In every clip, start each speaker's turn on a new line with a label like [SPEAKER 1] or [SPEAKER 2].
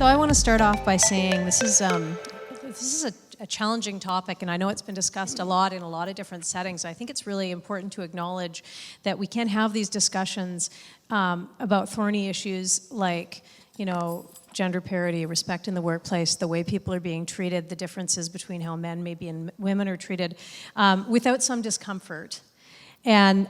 [SPEAKER 1] So I want to start off by saying this is a challenging topic, and I know it's been discussed a lot in a lot of different settings. I think it's really important to acknowledge that we can have these discussions about thorny issues like, you know, gender parity, respect in the workplace, the way people are being treated, the differences between how men maybe and women are treated, without some discomfort. And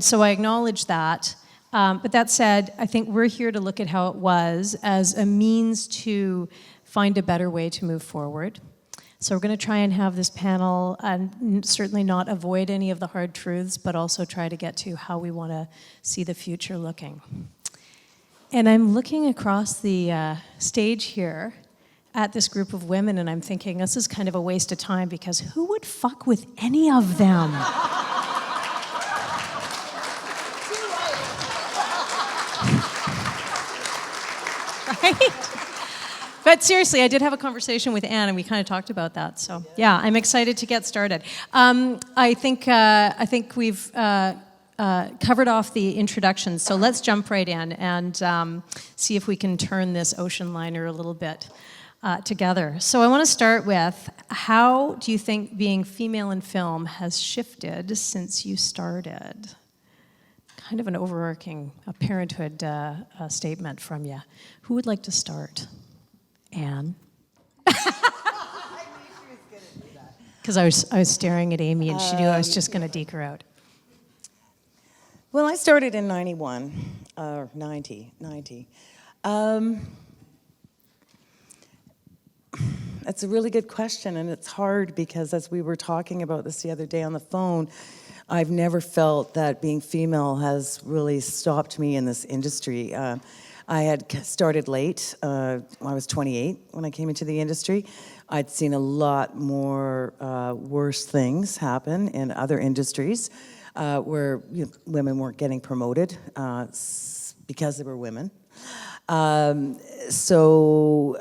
[SPEAKER 1] so I acknowledge that. But that said, I think we're here to look at how it was as a means to find a better way to move forward. So we're going to try and have this panel and certainly not avoid any of the hard truths, but also try to get to how we want to see the future looking. And I'm looking across the stage here at this group of women, and I'm thinking this is kind of a waste of time because who would fuck with any of them? Right? But seriously, I did have a conversation with Anne, and we kind of talked about that. So yeah, I'm excited to get started. I think we've covered off the introduction, so let's jump right in and see if we can turn this ocean liner a little bit together. So I want to start with, how do you think being female in film has shifted since you started? Kind of an overarching parenthood statement from you. Who would like to start? Anne? I knew she was going to do that. Because I was staring at Amy, and she knew I was just going to deke her out.
[SPEAKER 2] Well, I started in 90. That's a really good question, and it's hard because as we were talking about this the other day on the phone, I've never felt that being female has really stopped me in this industry. I had started late. I was 28 when I came into the industry. I'd seen a lot more worse things happen in other industries where women weren't getting promoted because they were women. So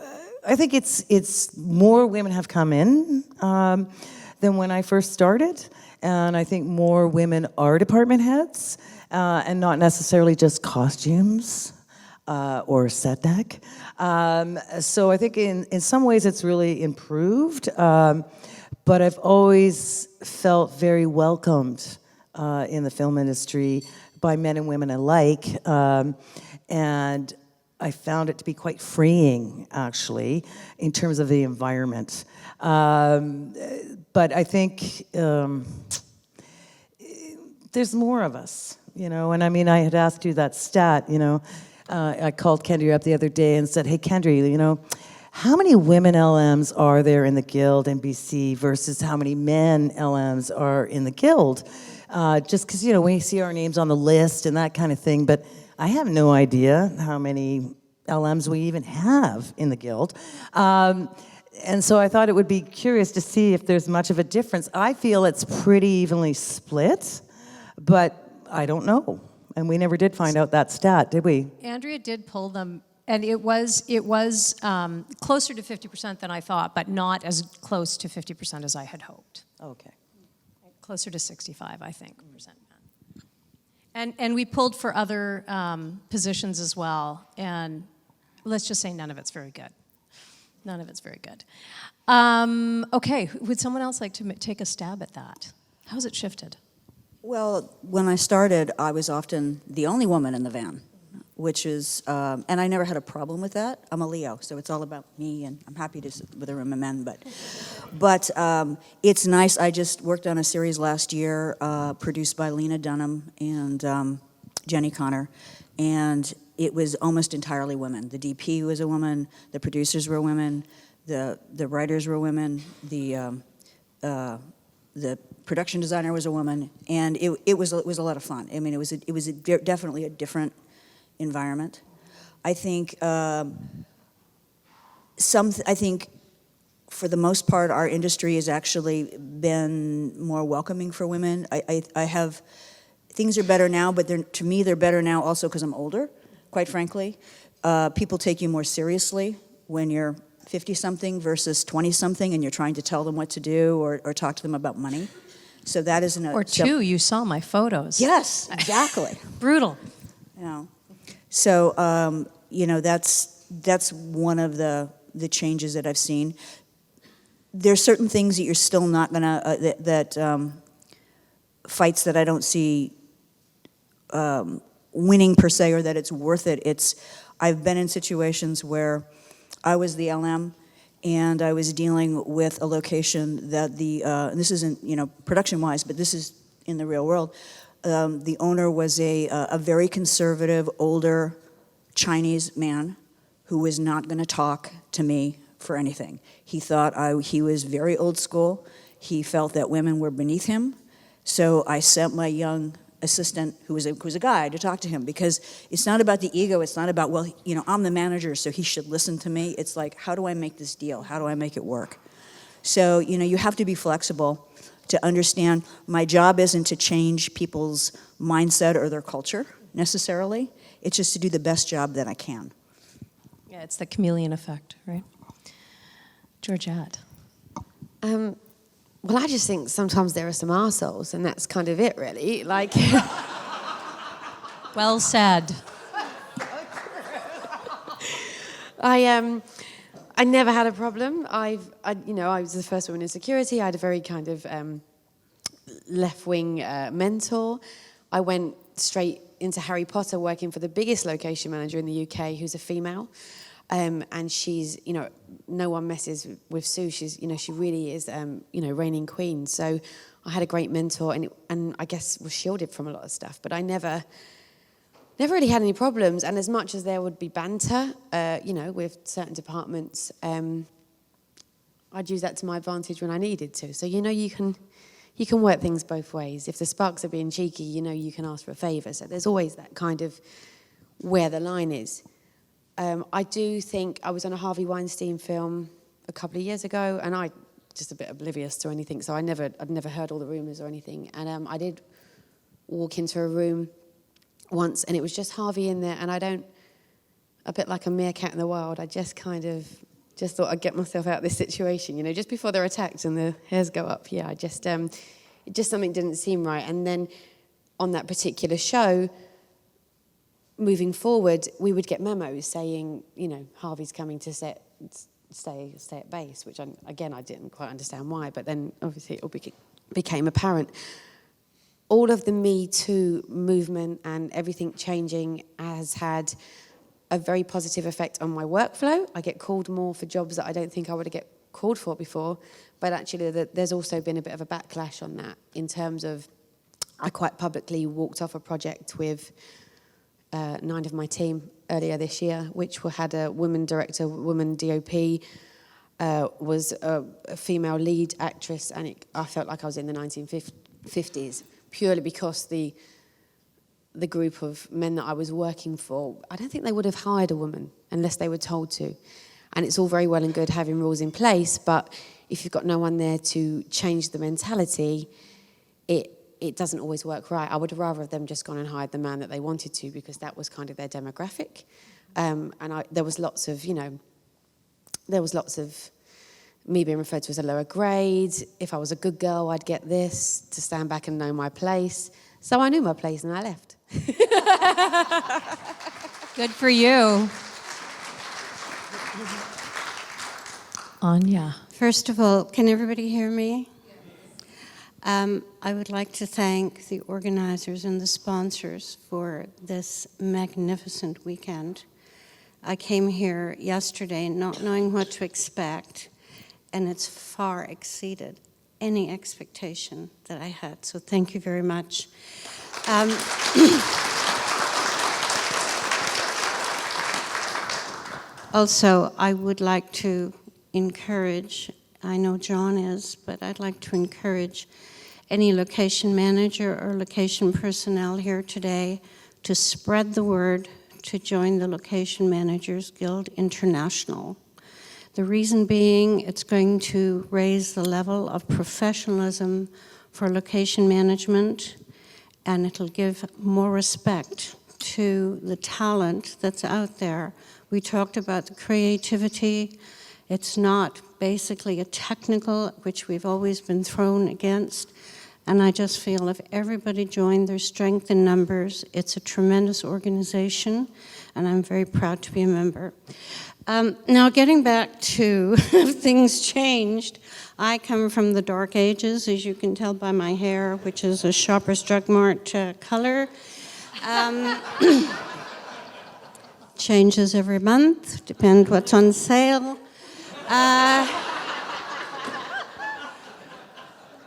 [SPEAKER 2] I think it's more women have come in than when I first started. And I think more women are department heads, and not necessarily just costumes or set deck. So I think in some ways it's really improved, but I've always felt very welcomed in the film industry by men and women alike, and I found it to be quite freeing, actually, in terms of the environment. But I think there's more of us, and I mean, I had asked you that stat, I called Kendrie up the other day and said, hey, Kendrie, how many women LMs are there in the Guild in BC versus how many men LMs are in the Guild? Just because, we see our names on the list and that kind of thing, but I have no idea how many LMs we even have in the Guild. And so I thought it would be curious to see if there's much of a difference. I feel it's pretty evenly split, but I don't know. And we never did find out that stat, did we?
[SPEAKER 1] Andrea did pull them, and it was closer to 50% than I thought, but not as close to 50% as I had hoped.
[SPEAKER 2] Okay.
[SPEAKER 1] Closer to 65, I think, percent men. And we pulled for other positions as well, and let's just say none of it's very good. None of it's very good. Okay, would someone else like to take a stab at that? How's it shifted?
[SPEAKER 3] Well, when I started, I was often the only woman in the van, which is, and I never had a problem with that. I'm a Leo, so it's all about me, and I'm happy to sit with a room of men, but it's nice. I just worked on a series last year produced by Lena Dunham and Jenny Connor, and it was almost entirely women. The DP was a woman, the producers were women, the writers were women, the production designer was a woman, and it was a lot of fun. I mean, it was definitely a different environment. I think I think for the most part our industry has actually been more welcoming for women. I have things are better now, but to me they're better now also because I'm older. Quite frankly, people take you more seriously when you're 50-something versus 20-something, and you're trying to tell them what to do or talk to them about money. So that isn't a...
[SPEAKER 1] Or two, you saw my photos.
[SPEAKER 3] Yes, exactly.
[SPEAKER 1] Brutal.
[SPEAKER 3] So, that's that's one of the changes that I've seen. There's certain things that you're still not gonna fights that I don't see winning per se, or that it's worth it. I've been in situations where I was the LM and I was dealing with a location that and this isn't, production-wise, but this is in the real world. The owner was a very conservative, older Chinese man who was not going to talk to me for anything. He thought he was very old school. He felt that women were beneath him. So I sent my young assistant, who was a guy, to talk to him, because it's not about the ego. It's not about, well, I'm the manager, so he should listen to me. It's like, how do I make this deal? How do I make it work? So, you have to be flexible to understand my job isn't to change people's mindset or their culture necessarily. It's just to do the best job that I can.
[SPEAKER 1] Yeah, it's the chameleon effect, right? Georgette.
[SPEAKER 4] Well, I just think sometimes there are some arseholes, and that's kind of it, really. Like,
[SPEAKER 1] Well said.
[SPEAKER 4] I never had a problem. I was the first woman in security. I had a very kind of left-wing mentor. I went straight into Harry Potter, working for the biggest location manager in the UK, who's a female. And she's, no one messes with Sue. She's, she really is, reigning queen. So I had a great mentor, and I guess was shielded from a lot of stuff. But I never really had any problems. And as much as there would be banter, with certain departments, I'd use that to my advantage when I needed to. So, you can work things both ways. If the sparks are being cheeky, you can ask for a favour. So there's always that kind of where the line is. I do think I was on a Harvey Weinstein film a couple of years ago, and I just a bit oblivious to anything, so I'd never heard all the rumours or anything. And I did walk into a room once, and it was just Harvey in there, and a bit like a meerkat in the wild, I just kind of thought I'd get myself out of this situation, just before they're attacked and the hairs go up. Yeah, just something didn't seem right. And then on that particular show, moving forward, we would get memos saying, Harvey's coming to stay at base, which I didn't quite understand why, but then obviously it all became apparent. All of the Me Too movement and everything changing has had a very positive effect on my workflow. I get called more for jobs that I don't think I would have get called for before, but actually there's also been a bit of a backlash on that in terms of I quite publicly walked off a project with 9 of my team earlier this year, which had a woman director, woman DOP, was a female lead actress, and I felt like I was in the 1950s, purely because the group of men that I was working for, I don't think they would have hired a woman unless they were told to. And it's all very well and good having rules in place, but if you've got no one there to change the mentality, it doesn't always work right. I would rather have them just gone and hired the man that they wanted to, because that was kind of their demographic. There was lots of me being referred to as a lower grade. If I was a good girl, I'd get this, to stand back and know my place. So I knew my place and I left.
[SPEAKER 1] Good for you. Anya.
[SPEAKER 5] First of all, can everybody hear me? I would like to thank the organizers and the sponsors for this magnificent weekend. I came here yesterday not knowing what to expect, and it's far exceeded any expectation that I had, so thank you very much. Also, I would like to encourage, I know John is, but I'd like to encourage any location manager or location personnel here today to spread the word to join the Location Managers Guild International. The reason being, it's going to raise the level of professionalism for location management, and it'll give more respect to the talent that's out there. We talked about the creativity. It's not basically a technical, which we've always been thrown against. And I just feel if everybody joined their strength in numbers, it's a tremendous organization, and I'm very proud to be a member. Now, getting back to things changed, I come from the dark ages, as you can tell by my hair, which is a Shoppers Drug Mart color. Changes every month, depend what's on sale.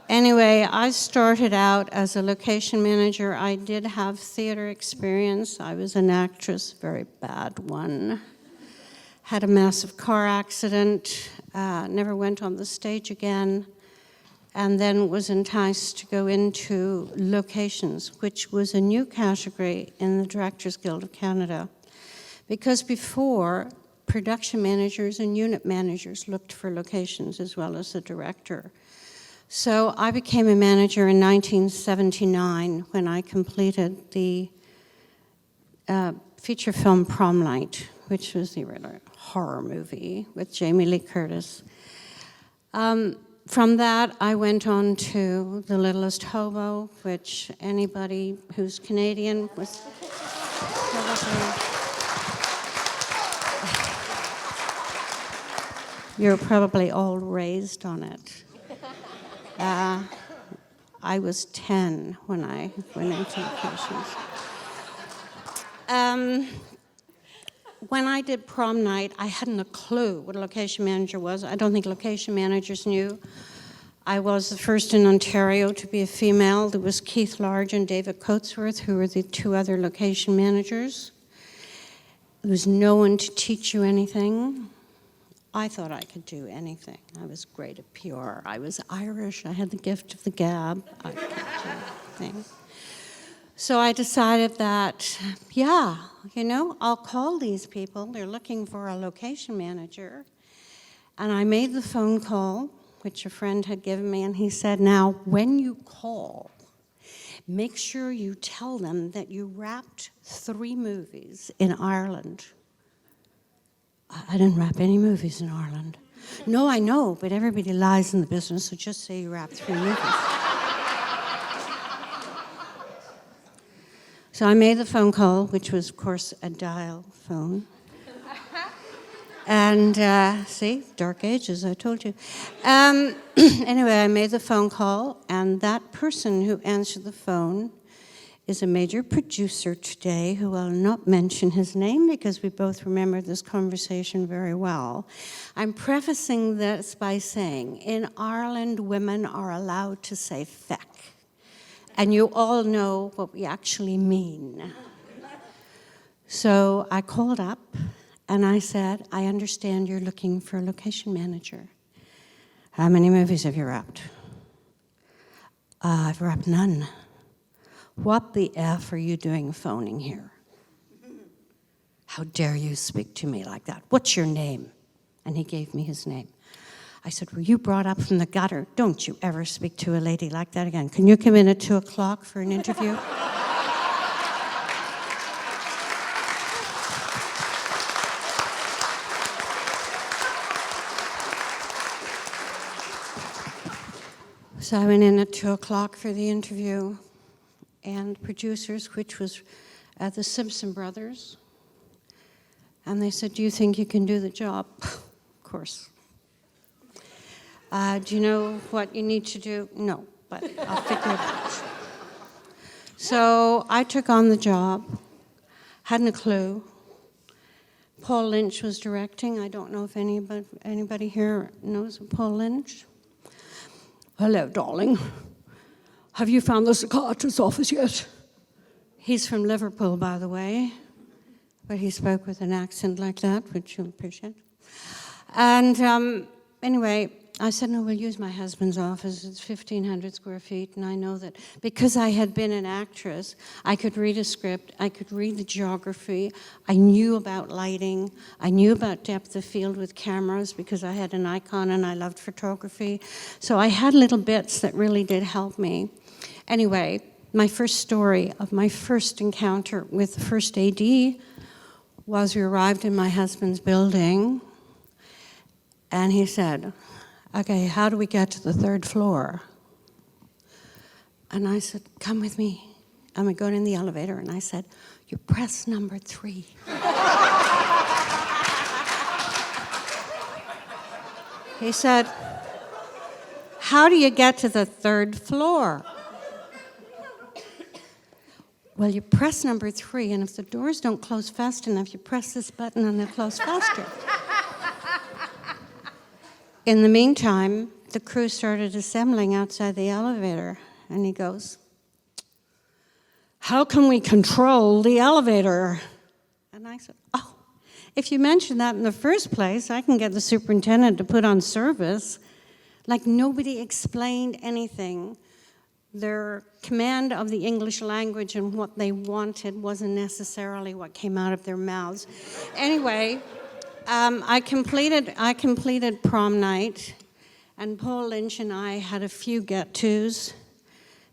[SPEAKER 5] Anyway, I started out as a location manager. I did have theater experience. I was an actress, very bad one. Had a massive car accident, never went on the stage again, and then was enticed to go into locations, which was a new category in the Directors Guild of Canada. Because before, production managers and unit managers looked for locations as well as the director. So I became a manager in 1979 when I completed the feature film Prom Night, which was the horror movie with Jamie Lee Curtis. From that, I went on to The Littlest Hobo, which anybody who's Canadian was you're probably all raised on it. I was 10 when I went into locations. When I did Prom Night, I hadn't a clue what a location manager was. I don't think location managers knew. I was the first in Ontario to be a female. There was Keith Large and David Coatsworth, who were the two other location managers. There was no one to teach you anything. I thought I could do anything. I was great at PR. I was Irish. I had the gift of the gab. I could do anything. So I decided that, yeah, I'll call these people. They're looking for a location manager. And I made the phone call, which a friend had given me, and he said, now, when you call, make sure you tell them that you wrapped 3 movies in Ireland. I didn't wrap any movies in Ireland. No, I know, but everybody lies in the business, so just say you wrapped 3 movies. So I made the phone call, which was, of course, a dial phone. And, see, dark ages, I told you. Anyway, I made the phone call, and that person who answered the phone is a major producer today who will not mention his name because we both remember this conversation very well. I'm prefacing this by saying, in Ireland, women are allowed to say feck. And you all know what we actually mean. So I called up and I said, I understand you're looking for a location manager. How many movies have you wrapped? I've wrapped none. What the F are you doing phoning here? How dare you speak to me like that? What's your name? And he gave me his name. I said, were you brought up from the gutter? Don't you ever speak to a lady like that again. Can you come in at 2 o'clock for an interview? So I went in at 2 o'clock for the interview, and producers, which was the Simpson brothers, and they said, do you think you can do the job? Of course. Do you know what you need to do? No, but I'll figure it out. So I took on the job, hadn't a clue. Paul Lynch was directing. I don't know if anybody here knows Paul Lynch. Hello, darling. Have you found the psychiatrist's office yet? He's from Liverpool, by the way, but he spoke with an accent like that, which you'll appreciate. And anyway, I said, no, we'll use my husband's office. It's 1,500 square feet, and I know that because I had been an actress, I could read a script, I could read the geography, I knew about lighting, I knew about depth of field with cameras because I had an Nikon and I loved photography. So I had little bits that really did help me. Anyway, my first story of my first encounter with the first AD was we arrived in my husband's building, and he said, okay, how do we get to the 3rd floor? And I said, come with me. And we got in the elevator, and I said, you press number 3. He said, how do you get to the 3rd floor? Well, you press number 3, and if the doors don't close fast enough, you press this button and they'll close faster. In the meantime, the crew started assembling outside the elevator, and he goes, how can we control the elevator? And I said, oh, if you mentioned that in the first place, I can get the superintendent to put on service. Like, nobody explained anything. Their command of the English language and what they wanted wasn't necessarily what came out of their mouths. Anyway, I completed prom night, and Paul Lynch and I had a few get-tos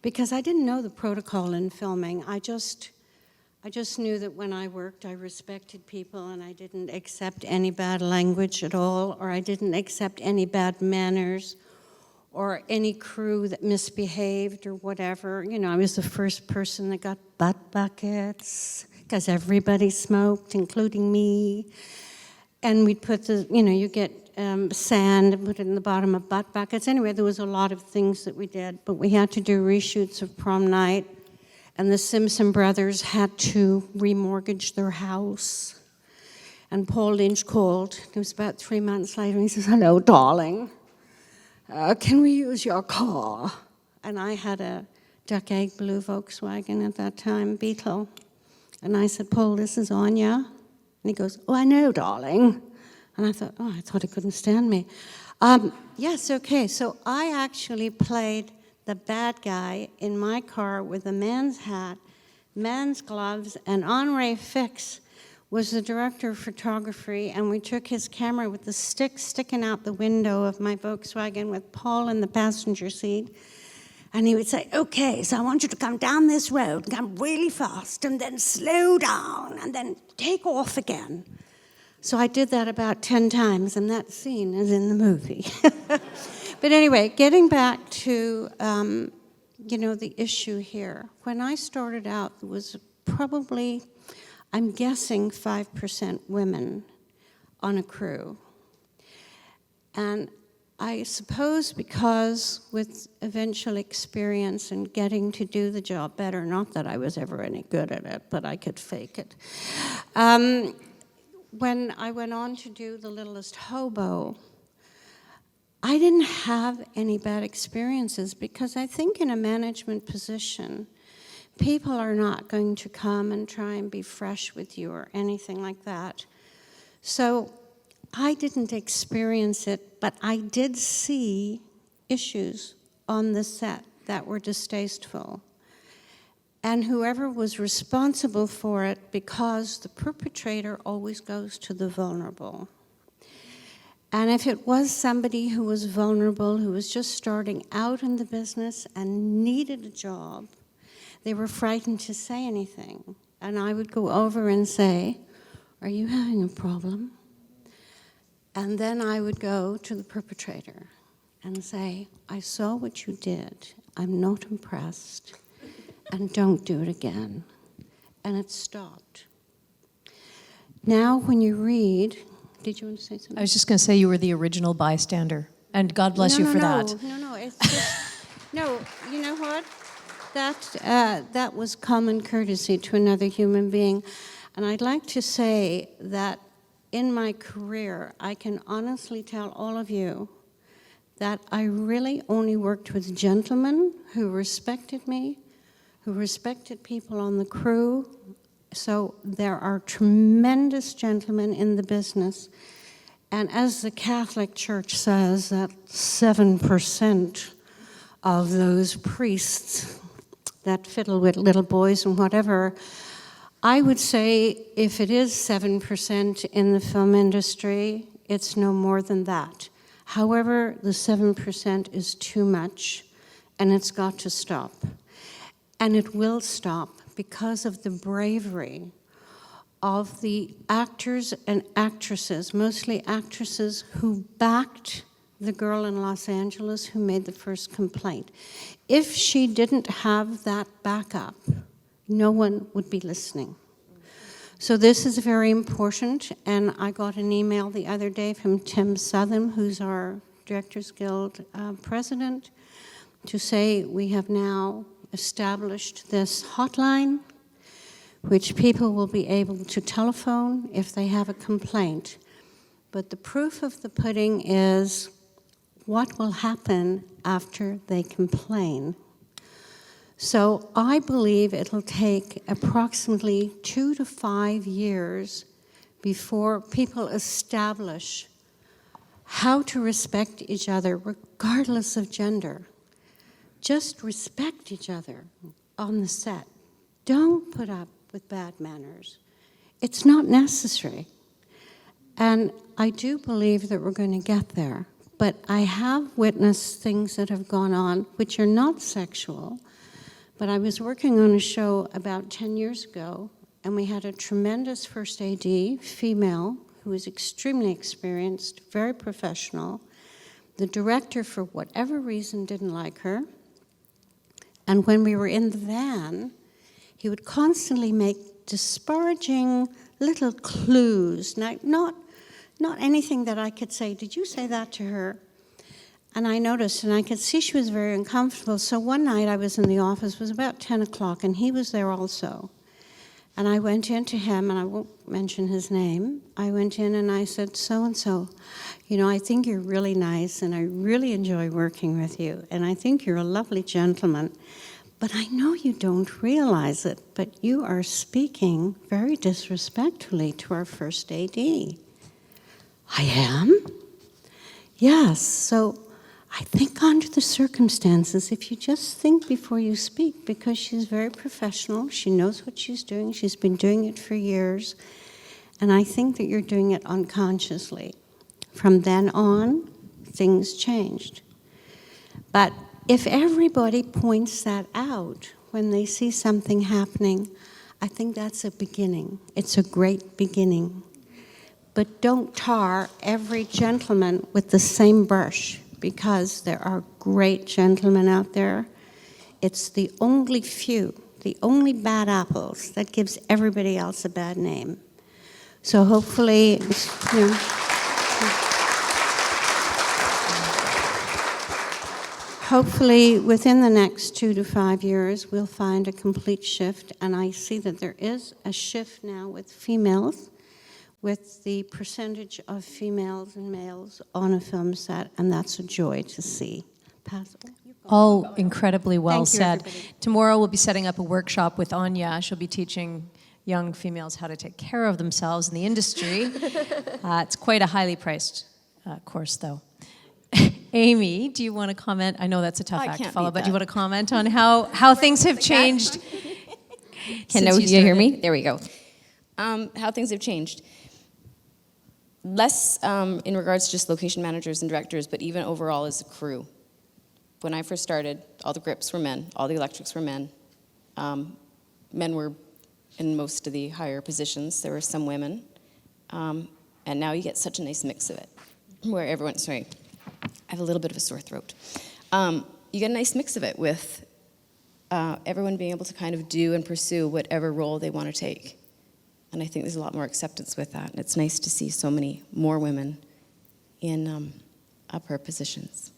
[SPEAKER 5] because I didn't know the protocol in filming. I just knew that when I worked, I respected people, and I didn't accept any bad language at all, or I didn't accept any bad manners, or any crew that misbehaved or whatever. You know, I was the first person that got butt buckets because everybody smoked, including me. And we'd put you get sand and put it in the bottom of butt buckets. Anyway, there was a lot of things that we did, but we had to do reshoots of prom night, and the Simpson brothers had to remortgage their house. And Paul Lynch called. It was about 3 months later, and he says, hello, darling. Can we use your car? And I had a duck egg blue Volkswagen at that time, Beetle. And I said, Paul, this is Anya. And he goes, oh, I know, darling. And I thought, oh, I thought he couldn't stand me. Yes, okay, so I actually played the bad guy in my car with a man's hat, man's gloves, and Henri Fix was the director of photography, and we took his camera with the stick sticking out the window of my Volkswagen with Paul in the passenger seat. And he would say, okay, so I want you to come down this road, and come really fast, and then slow down, and then take off again. So I did that about 10 times, and that scene is in the movie. But anyway, getting back to, the issue here. When I started out, there was probably, I'm guessing, 5% women on a crew. And I suppose because with eventual experience and getting to do the job better, not that I was ever any good at it, but I could fake it. When I went on to do The Littlest Hobo, I didn't have any bad experiences because I think in a management position, people are not going to come and try and be fresh with you or anything like that. So I didn't experience it, but I did see issues on the set that were distasteful. And whoever was responsible for it, because the perpetrator always goes to the vulnerable. And if it was somebody who was vulnerable, who was just starting out in the business and needed a job, they were frightened to say anything. And I would go over and say, are you having a problem? And then I would go to the perpetrator and say, I saw what you did. I'm not impressed. And don't do it again. And it stopped. Now when you read, did you want to say something?
[SPEAKER 1] I was just going to say you were the original bystander, and God bless you for that.
[SPEAKER 5] No, it's just, no, you know what? That was common courtesy to another human being. And I'd like to say that in my career, I can honestly tell all of you that I really only worked with gentlemen who respected me, who respected people on the crew. So there are tremendous gentlemen in the business. And as the Catholic Church says, that 7% of those priests that fiddle with little boys and whatever, I would say if it is 7% in the film industry, it's no more than that. However, the 7% is too much, and it's got to stop. And it will stop because of the bravery of the actors and actresses, mostly actresses, who backed the girl in Los Angeles who made the first complaint. If she didn't have that backup, no one would be listening. So this is very important, and I got an email the other day from Tim Southam, who's our Directors Guild president, to say we have now established this hotline, which people will be able to telephone if they have a complaint. But the proof of the pudding is what will happen after they complain. So I believe it'll take approximately 2 to 5 years before people establish how to respect each other regardless of gender. Just respect each other on the set. Don't put up with bad manners. It's not necessary. And I do believe that we're going to get there. But I have witnessed things that have gone on which are not sexual. But I was working on a show about 10 years ago, and we had a tremendous first AD, female, who was extremely experienced, very professional. The director, for whatever reason, didn't like her. And when we were in the van, he would constantly make disparaging little clues, not anything that I could say, did you say that to her? And I noticed, and I could see she was very uncomfortable. So one night I was in the office, it was about 10 o'clock, and he was there also. And I went in to him, and I won't mention his name. I went in and I said, so-and-so, I think you're really nice, and I really enjoy working with you, and I think you're a lovely gentleman. But I know you don't realize it, but you are speaking very disrespectfully to our first AD. I am? Yes, so I think under the circumstances, if you just think before you speak, because she's very professional, she knows what she's doing, she's been doing it for years, and I think that you're doing it unconsciously. From then on, things changed. But if everybody points that out when they see something happening, I think that's a beginning. It's a great beginning. But don't tar every gentleman with the same brush, because there are great gentlemen out there. It's the only few, the only bad apples that gives everybody else a bad name. So hopefully, hopefully within the next 2 to 5 years, we'll find a complete shift. And I see that there is a shift now with females, with the percentage of females and males on a film set, and that's a joy to see.
[SPEAKER 1] All incredibly well
[SPEAKER 5] Thank you,
[SPEAKER 1] said.
[SPEAKER 5] everybody.
[SPEAKER 1] Tomorrow we'll be setting up a workshop with Anya. She'll be teaching young females how to take care of themselves in the industry. It's quite a highly priced course, though. Amy, do you want to comment? I know that's a tough act to follow, but do you want to comment on how things have changed?
[SPEAKER 6] Can you hear me? There we go. How things have changed. Less in regards to just location managers and directors, but even overall as a crew. When I first started, all the grips were men, all the electrics were men. Men were in most of the higher positions. There were some women. And now you get such a nice mix of it, where everyone, sorry, I have a little bit of a sore throat. You get a nice mix of it with everyone being able to kind of do and pursue whatever role they want to take. And I think there's a lot more acceptance with that. And it's nice to see so many more women in upper positions.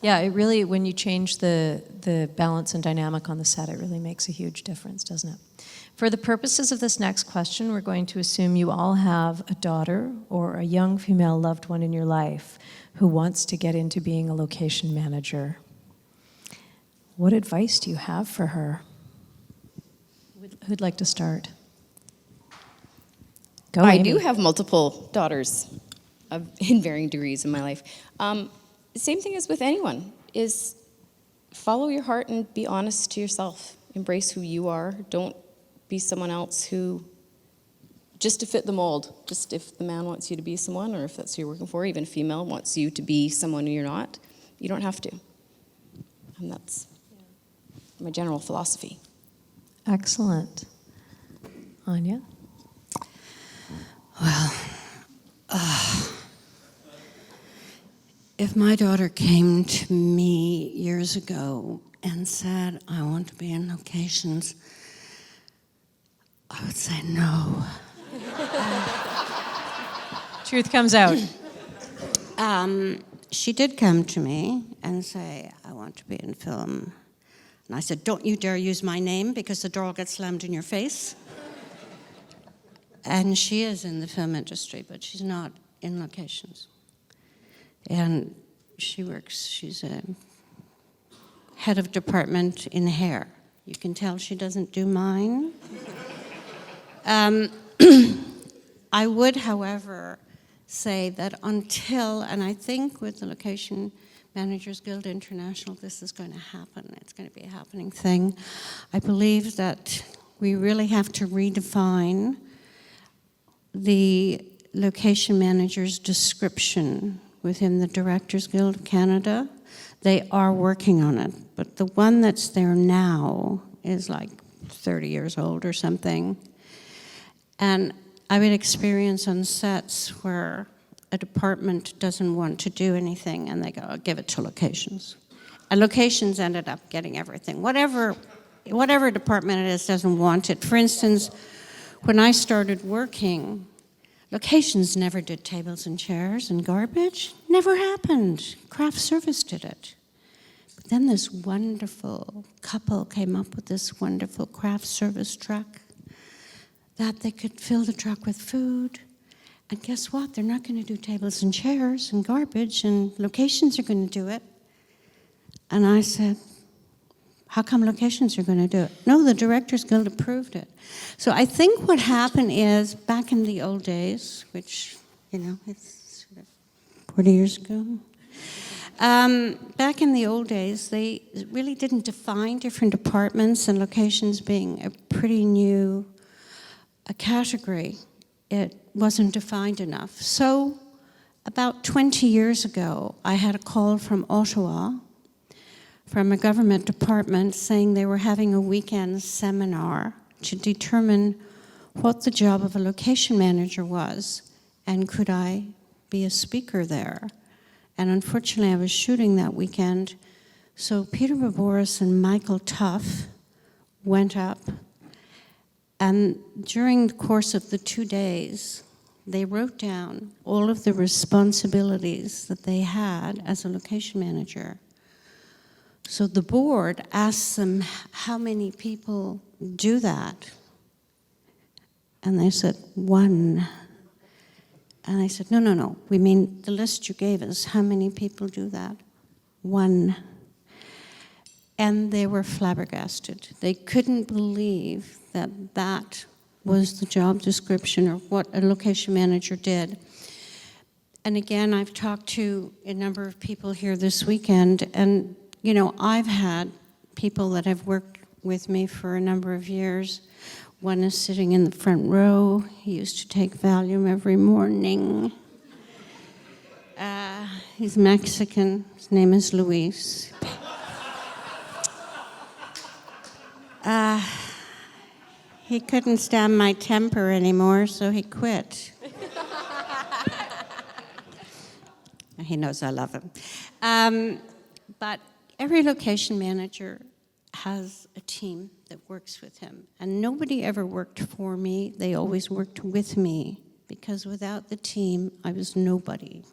[SPEAKER 1] Yeah, it really, when you change the balance and dynamic on the set, it really makes a huge difference, doesn't it? For the purposes of this next question, we're going to assume you all have a daughter or a young female loved one in your life who wants to get into being a location manager. What advice do you have for her? Who'd like to start? Go,
[SPEAKER 6] I
[SPEAKER 1] Amy.
[SPEAKER 6] do have multiple daughters in varying degrees in my life. The same thing as with anyone, is follow your heart and be honest to yourself. Embrace who you are. Don't be someone else who, just to fit the mold, just if the man wants you to be someone, or if that's who you're working for, even a female wants you to be someone who you're not, you don't have to. And that's my general philosophy.
[SPEAKER 1] Excellent. Anya?
[SPEAKER 5] Well, If my daughter came to me years ago and said, I want to be in locations, I would say no.
[SPEAKER 1] Truth comes out.
[SPEAKER 5] She did come to me and say, I want to be in film. And I said, don't you dare use my name because the door will get slammed in your face. And she is in the film industry, but she's not in locations. And she's a head of department in hair. You can tell she doesn't do mine. I would, however, say that until, and I think with the Location Managers Guild International, this is going to happen. It's going to be a happening thing. I believe that we really have to redefine the location manager's description within the Directors Guild of Canada. They are working on it, but the one that's there now is like 30 years old or something. And I would experience on sets where a department doesn't want to do anything and they go, I'll give it to locations. And locations ended up getting everything. Whatever department it is doesn't want it. For instance, when I started working, locations never did tables and chairs and garbage. Never happened. Craft service did it. But then this wonderful couple came up with this wonderful craft service truck that they could fill the truck with food. And guess what? They're not going to do tables and chairs and garbage, and locations are going to do it. And I said, how come locations are going to do it? No, the Directors Guild approved it. So I think what happened is, back in the old days, which, it's sort of 40 years ago, back in the old days, they really didn't define different departments, and locations being a pretty new category. It wasn't defined enough. So about 20 years ago, I had a call from Ottawa, from a government department, saying they were having a weekend seminar to determine what the job of a location manager was, and could I be a speaker there. And unfortunately, I was shooting that weekend, so Peter Baboris and Michael Tuff went up, and during the course of the 2 days, they wrote down all of the responsibilities that they had as a location manager. So the board asked them, how many people do that? And they said, 1. And I said, no, we mean the list you gave us. How many people do that? 1. And they were flabbergasted. They couldn't believe that that was the job description or what a location manager did. And again, I've talked to a number of people here this weekend, and I've had people that have worked with me for a number of years. One is sitting in the front row. He used to take Valium every morning. He's Mexican. His name is Luis. He couldn't stand my temper anymore, so he quit. He knows I love him. But every location manager has a team that works with him. And nobody ever worked for me. They always worked with me, because without the team, I was nobody.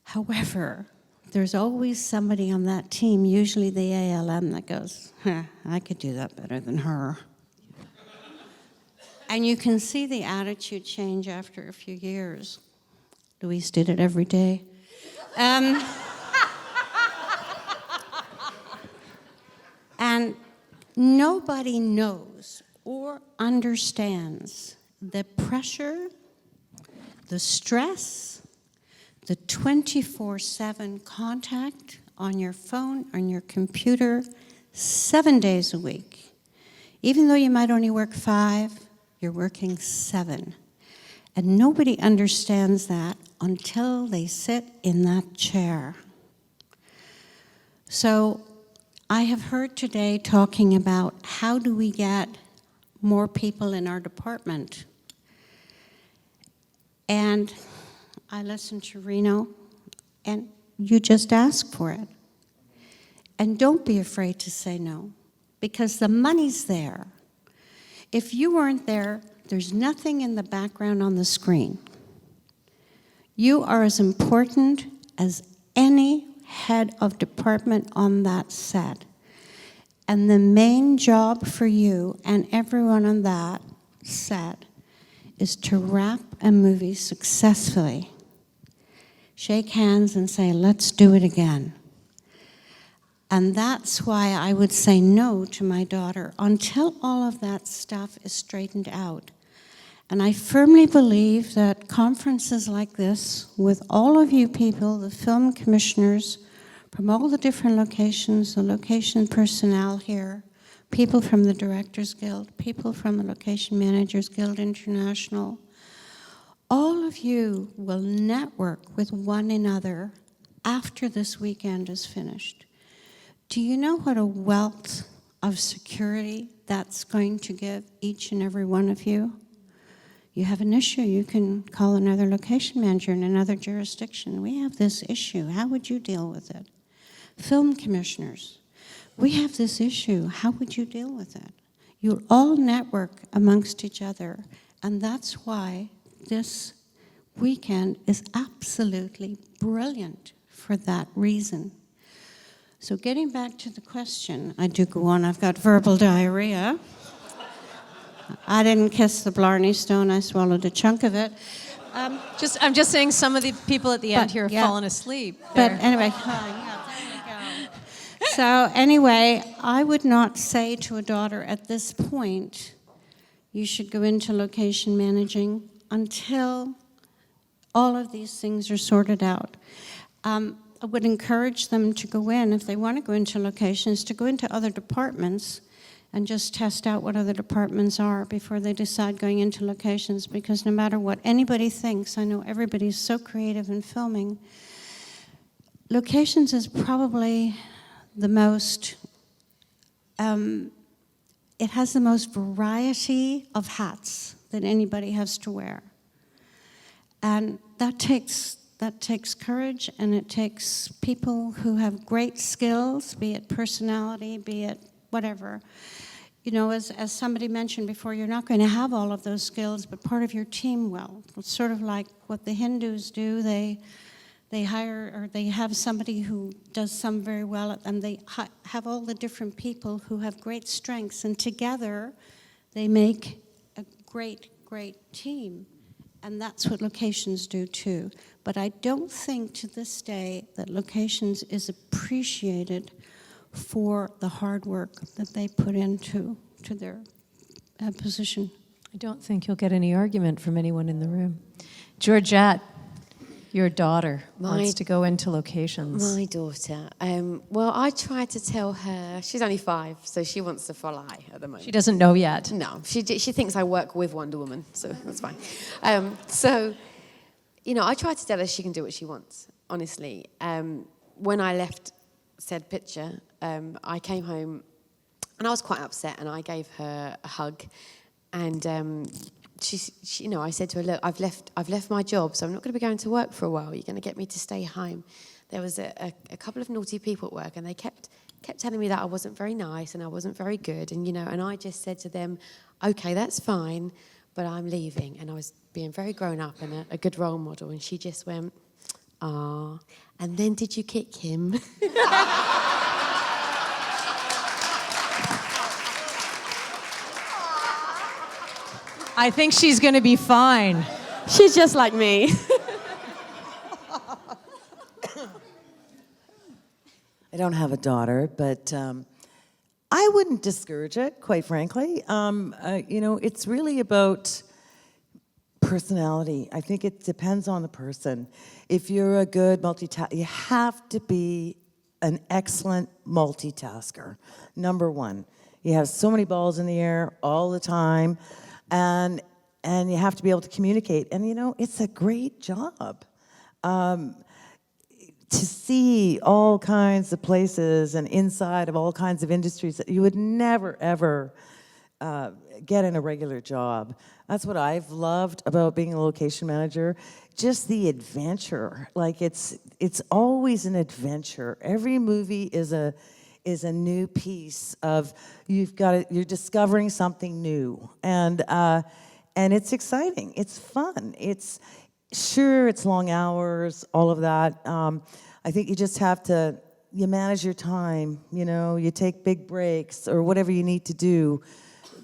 [SPEAKER 5] However, there's always somebody on that team, usually the ALM, that goes, I could do that better than her. And you can see the attitude change after a few years. Louise did it every day. And nobody knows or understands the pressure, the stress, the 24/7 contact on your phone, on your computer, 7 days a week. Even though you might only work 5, you're working 7. And nobody understands that until they sit in that chair. So I have heard today talking about how do we get more people in our department. And I listened to Reno. and you just ask for it. And don't be afraid to say no, because the money's there. If you weren't there, there's nothing in the background on the screen. You are as important as any head of department on that set. And the main job for you and everyone on that set is to wrap a movie successfully. Shake hands and say, let's do it again. And that's why I would say no to my daughter until all of that stuff is straightened out. And I firmly believe that conferences like this, with all of you people, the film commissioners from all the different locations, the location personnel here, people from the Directors Guild, people from the Location Managers Guild International, all of you will network with one another after this weekend is finished. Do you know what a wealth of security that's going to give each and every one of you? You have an issue, you can call another location manager in another jurisdiction. We have this issue, how would you deal with it? Film commissioners, we have this issue, how would you deal with it? You'll all network amongst each other, and that's why this weekend is absolutely brilliant for that reason. So getting back to the question, I do go on, I've got verbal diarrhea. I didn't kiss the Blarney Stone, I swallowed a chunk of it.
[SPEAKER 1] I'm just saying some of the people at the end here have fallen asleep.
[SPEAKER 5] But anyway, there you go. So anyway, I would not say to a daughter at this point, you should go into location managing until all of these things are sorted out. I would encourage them to go in, if they want to go into locations, to go into other departments and just test out what other departments are before they decide going into locations, because no matter what anybody thinks, I know everybody's so creative in filming, locations is probably the most, it has the most variety of hats that anybody has to wear. And that takes courage, and it takes people who have great skills, be it personality, be it whatever. You know, as somebody mentioned before, you're not going to have all of those skills, but part of your team will. It's sort of like what the Hindus do. They hire, or they have somebody who does some very well, and they have all the different people who have great strengths, and together they make a great, great team. And that's what locations do too. But I don't think to this day that locations is appreciated for the hard work that they put into their position.
[SPEAKER 1] I don't think you'll get any argument from anyone in the room. Georgette, your daughter wants to go into locations.
[SPEAKER 4] My daughter. Well, I tried to tell her, she's only 5, so she wants to fly at the moment.
[SPEAKER 1] She doesn't know yet.
[SPEAKER 4] No, she thinks I work with Wonder Woman, so that's fine. So, you know, I tried to tell her she can do what she wants, honestly. When I left said picture, I came home and I was quite upset, and I gave her a hug, and she, you know, I said to her, look, I've left my job, so I'm not going to be going to work for a while. You're going to get me to stay home. There was a couple of naughty people at work, and they kept telling me that I wasn't very nice and I wasn't very good, and you know, and I just said to them, okay, that's fine, but I'm leaving. And I was being very grown up and a good role model, and she just went, ah. And then did you kick him?
[SPEAKER 1] I think she's going to be fine.
[SPEAKER 4] She's just like me.
[SPEAKER 2] I don't have a daughter, but I wouldn't discourage it, quite frankly. You know, it's really about personality. I think it depends on the person. If you're a good multitasker, you have to be an excellent multitasker. Number one, you have so many balls in the air all the time, and you have to be able to communicate. And you know, it's a great job. To see all kinds of places and inside of all kinds of industries that you would never, ever getting a regular job. That's what I've loved about being a location manager. Just the adventure. Like it's always an adventure. Every movie is a new piece of you're discovering something new, and it's exciting. It's fun. It's long hours, all of that. I think you just have to manage your time. You take big breaks or whatever you need to do.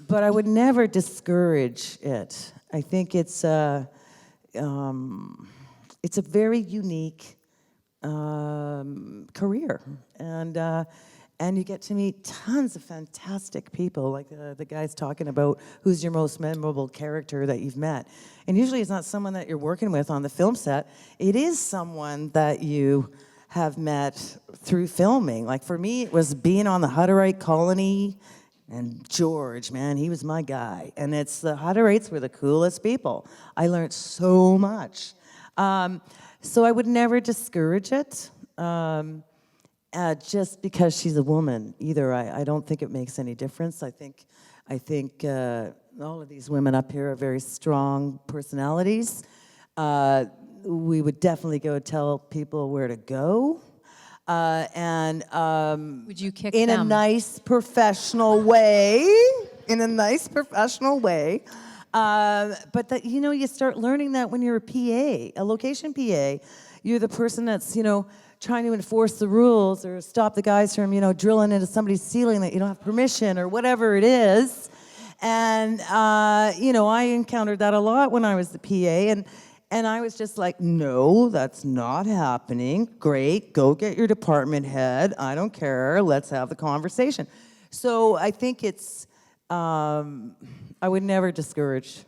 [SPEAKER 2] But I would never discourage it. I think it's a very unique career, and you get to meet tons of fantastic people, like the guy's talking about who's your most memorable character that you've met. And usually it's not someone that you're working with on the film set. It is someone that you have met through filming. Like for me, it was being on the Hutterite colony. And George, man, he was my guy. And the Hutterites were the coolest people. I learned so much. So I would never discourage it just because she's a woman either. I don't think it makes any difference. I think all of these women up here are very strong personalities. We would definitely go tell people where to go.
[SPEAKER 1] Would you kick
[SPEAKER 2] in
[SPEAKER 1] them?
[SPEAKER 2] a nice professional way? In a nice professional way. But that you start learning that when you're a PA, a location PA. You're the person that's trying to enforce the rules or stop the guys from drilling into somebody's ceiling that you don't have permission or whatever it is. And I encountered that a lot when I was the PA, and I was just like, no, that's not happening. Great, go get your department head. I don't care. Let's have the conversation. So I think I would never discourage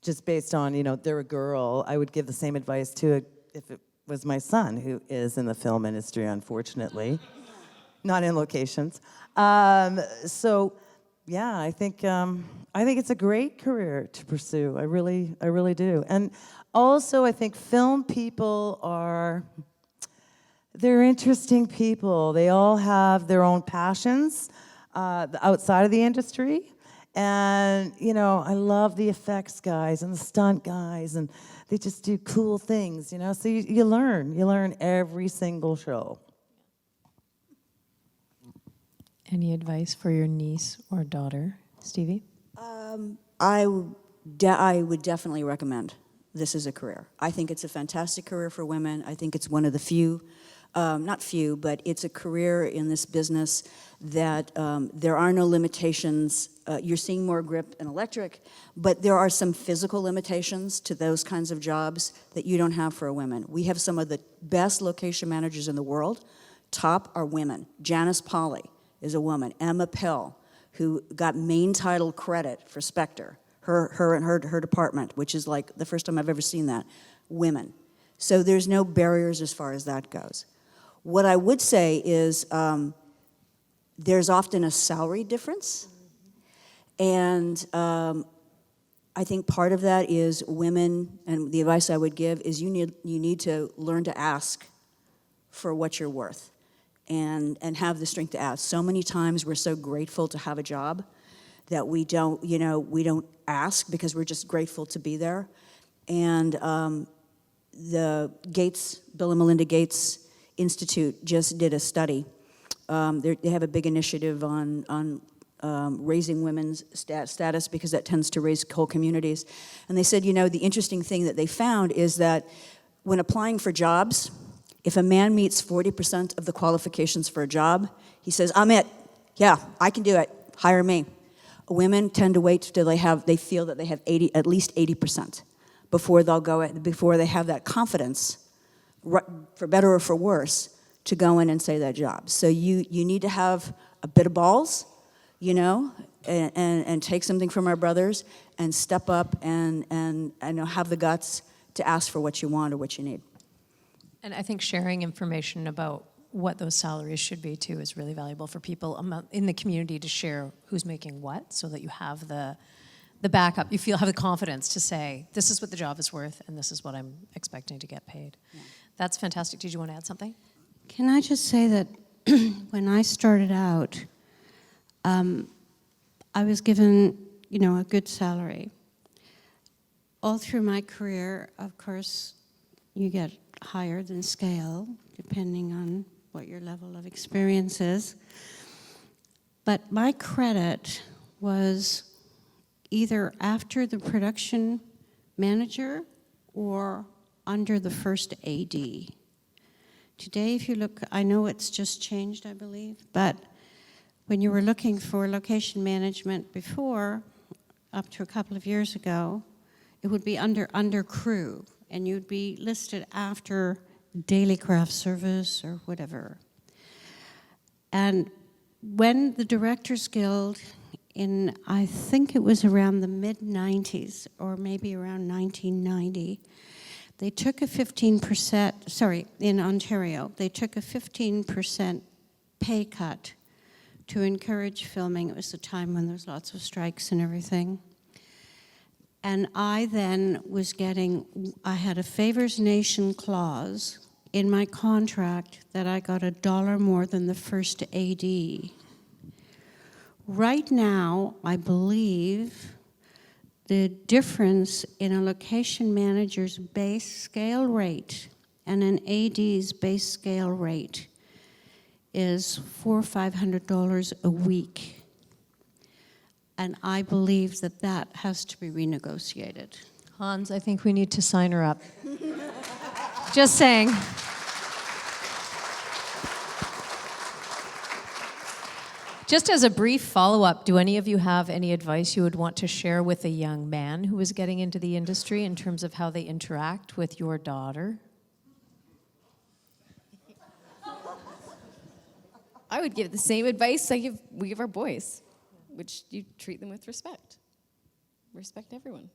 [SPEAKER 2] just based on, they're a girl. I would give the same advice to if it was my son, who is in the film industry, unfortunately, not in locations. So yeah, I think it's a great career to pursue. I really do. And also, I think film people they're interesting people. They all have their own passions outside of the industry. And, I love the effects guys and the stunt guys, and they just do cool things, So you learn every single show.
[SPEAKER 1] Any advice for your niece or daughter, Stevie?
[SPEAKER 3] I would definitely recommend this as a career. I think it's a fantastic career for women. I think it's one of the few, not few, but it's a career in this business that there are no limitations. You're seeing more grip in electric, but there are some physical limitations to those kinds of jobs that you don't have for a woman. We have some of the best location managers in the world. Top are women. Janice Polly is a woman. Emma Pill, who got main title credit for Spectre. Her and her department, which is like the first time I've ever seen that, women. So there's no barriers as far as that goes. What I would say is there's often a salary difference, and I think part of that is women, and the advice I would give is you need to learn to ask for what you're worth, and have the strength to ask. So many times we're so grateful to have a job that we don't ask because we're just grateful to be there. And the Bill and Melinda Gates Institute just did a study. They have a big initiative on raising women's status because that tends to raise whole communities. And they said, the interesting thing that they found is that when applying for jobs, if a man meets 40% of the qualifications for a job, he says, I'm it. Yeah, I can do it. Hire me. Women tend to wait till they feel that they have at least 80% before they have that confidence, for better or for worse, to go in and say that job. So you need to have a bit of balls, and take something from our brothers and step up and have the guts to ask for what you want or what you need.
[SPEAKER 1] And I think sharing information about what those salaries should be too is really valuable for people in the community to share who's making what, so that you have the backup. You have the confidence to say, this is what the job is worth and this is what I'm expecting to get paid. Yeah. That's fantastic. Did you want to add something?
[SPEAKER 5] Can I just say that when I started out, I was given, a good salary. All through my career, of course, you get higher than scale, depending on what your level of experience is. But my credit was either after the production manager or under the first AD. Today, if you look, I know it's just changed, I believe, but when you were looking for location management before, up to a couple of years ago, it would be under crew, and you'd be listed after daily craft service or whatever. And when the Directors Guild in, I think it was around the mid-90s, or maybe around 1990, they took a 15%, in Ontario, they took a 15% pay cut to encourage filming. It was the time when there was lots of strikes and everything. And I then was I had a Favors Nation clause in my contract that I got $1 more than the first AD. Right now, I believe the difference in a location manager's base scale rate and an AD's base scale rate is $400 or $500 a week. And I believe that has to be renegotiated.
[SPEAKER 1] Hans, I think we need to sign her up. Just saying. Just as a brief follow-up, do any of you have any advice you would want to share with a young man who is getting into the industry in terms of how they interact with your daughter?
[SPEAKER 6] I would give the same advice we give our boys, which you treat them with respect. Respect everyone.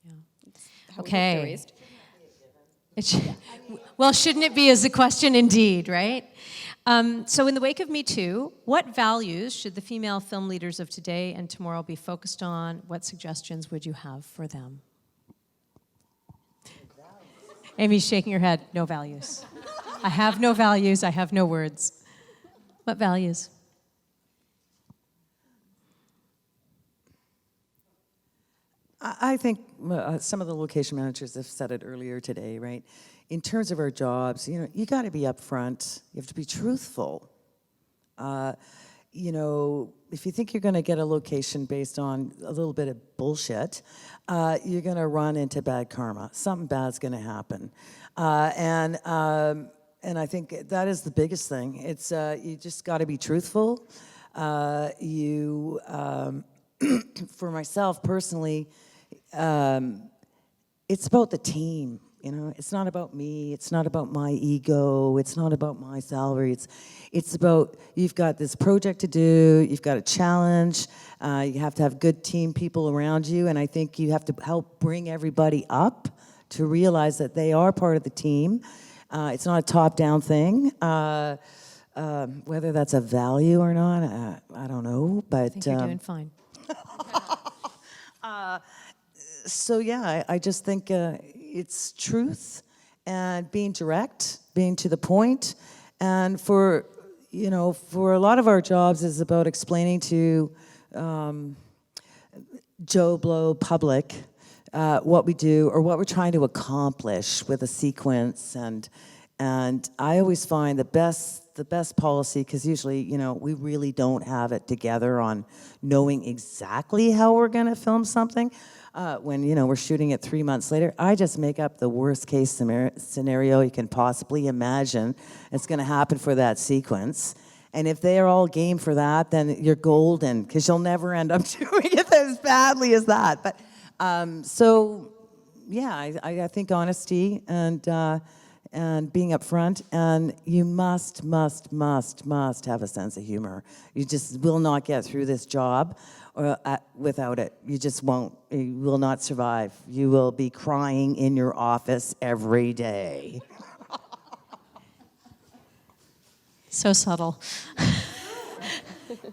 [SPEAKER 1] Yeah.
[SPEAKER 6] That's how
[SPEAKER 1] Okay.
[SPEAKER 6] they're raised.
[SPEAKER 1] Well, shouldn't it be as a question indeed, right? So in the wake of Me Too, what values should the female film leaders of today and tomorrow be focused on? What suggestions would you have for them? Amy's shaking her head. No values. I have no values. I have no words. What values?
[SPEAKER 2] I think some of the location managers have said it earlier today, right? In terms of our jobs, you got to be upfront. You have to be truthful. If you think you're going to get a location based on a little bit of bullshit, you're going to run into bad karma. Something bad's going to happen, and I think that is the biggest thing. It's you just got to be truthful. For myself personally, it's about the team. It's not about me. It's not about my ego. It's not about my salary. It's about, you've got this project to do. You've got a challenge. You have to have good team people around you, and I think you have to help bring everybody up to realize that they are part of the team. It's not a top-down thing. Whether that's a value or not, I don't know. But
[SPEAKER 1] I think you're doing fine.
[SPEAKER 2] So yeah, I just think it's truth and being direct, being to the point, and for a lot of our jobs is about explaining to Joe Blow public what we do or what we're trying to accomplish with a sequence, and I always find the best policy, because usually we really don't have it together on knowing exactly how we're going to film something. When we're shooting it 3 months later, I just make up the worst case scenario you can possibly imagine it's going to happen for that sequence. And if they are all game for that, then you're golden, because you'll never end up doing it as badly as that. But so yeah, I think honesty and being upfront, and you must have a sense of humor. You just will not get through this job without it. You just won't. You will not survive. You will be crying in your office every day.
[SPEAKER 1] So subtle.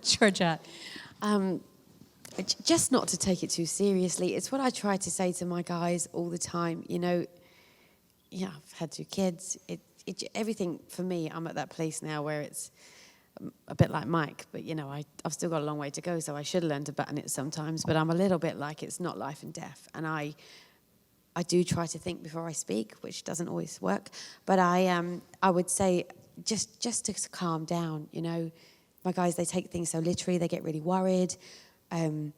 [SPEAKER 1] Georgette.
[SPEAKER 4] Just not to take it too seriously. It's what I try to say to my guys all the time. I've had 2 kids. Everything for me, I'm at that place now where it's, a bit like Mike, but I've still got a long way to go, so I should learn to button it sometimes. But I'm a little bit like it's not life and death, and I do try to think before I speak, which doesn't always work. But I would say just to calm down. My guys, they take things so literally, they get really worried, and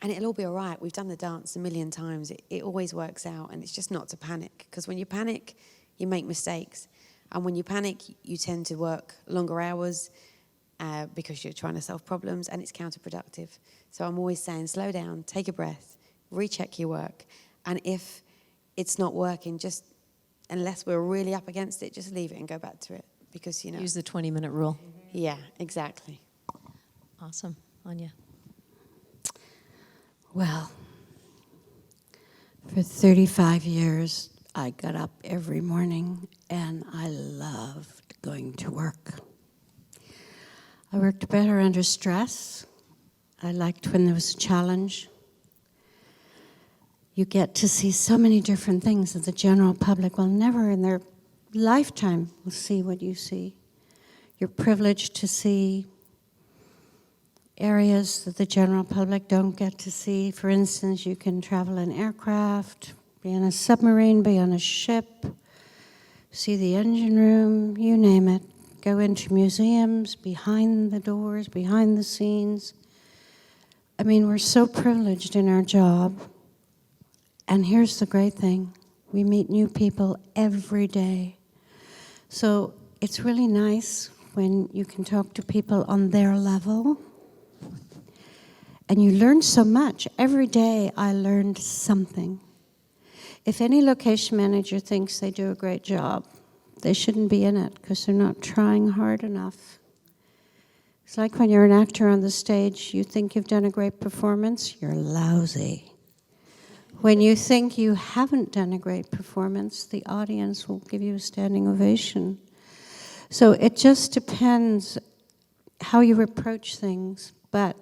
[SPEAKER 4] it'll all be all right. We've done the dance a million times. It always works out, and it's just not to panic, because when you panic, you make mistakes. And when you panic, you tend to work longer hours because you're trying to solve problems, and it's counterproductive. So I'm always saying, slow down, take a breath, recheck your work. And if it's not working, just, unless we're really up against it, just leave it and go back to it. Because,
[SPEAKER 1] Use the 20-minute rule.
[SPEAKER 4] Yeah, exactly.
[SPEAKER 1] Awesome. Anya.
[SPEAKER 5] Well, for 35 years, I got up every morning and I loved going to work. I worked better under stress. I liked when there was a challenge. You get to see so many different things that the general public will never in their lifetime will see what you see. You're privileged to see areas that the general public don't get to see. For instance, you can travel in aircraft, be on a submarine, be on a ship, see the engine room, you name it. Go into museums, behind the doors, behind the scenes. I mean, we're so privileged in our job. And here's the great thing. We meet new people every day. So it's really nice when you can talk to people on their level. And you learn so much. Every day I learned something. If any location manager thinks they do a great job, they shouldn't be in it because they're not trying hard enough. It's like when you're an actor on the stage, you think you've done a great performance, you're lousy. When you think you haven't done a great performance, the audience will give you a standing ovation. So it just depends how you approach things. But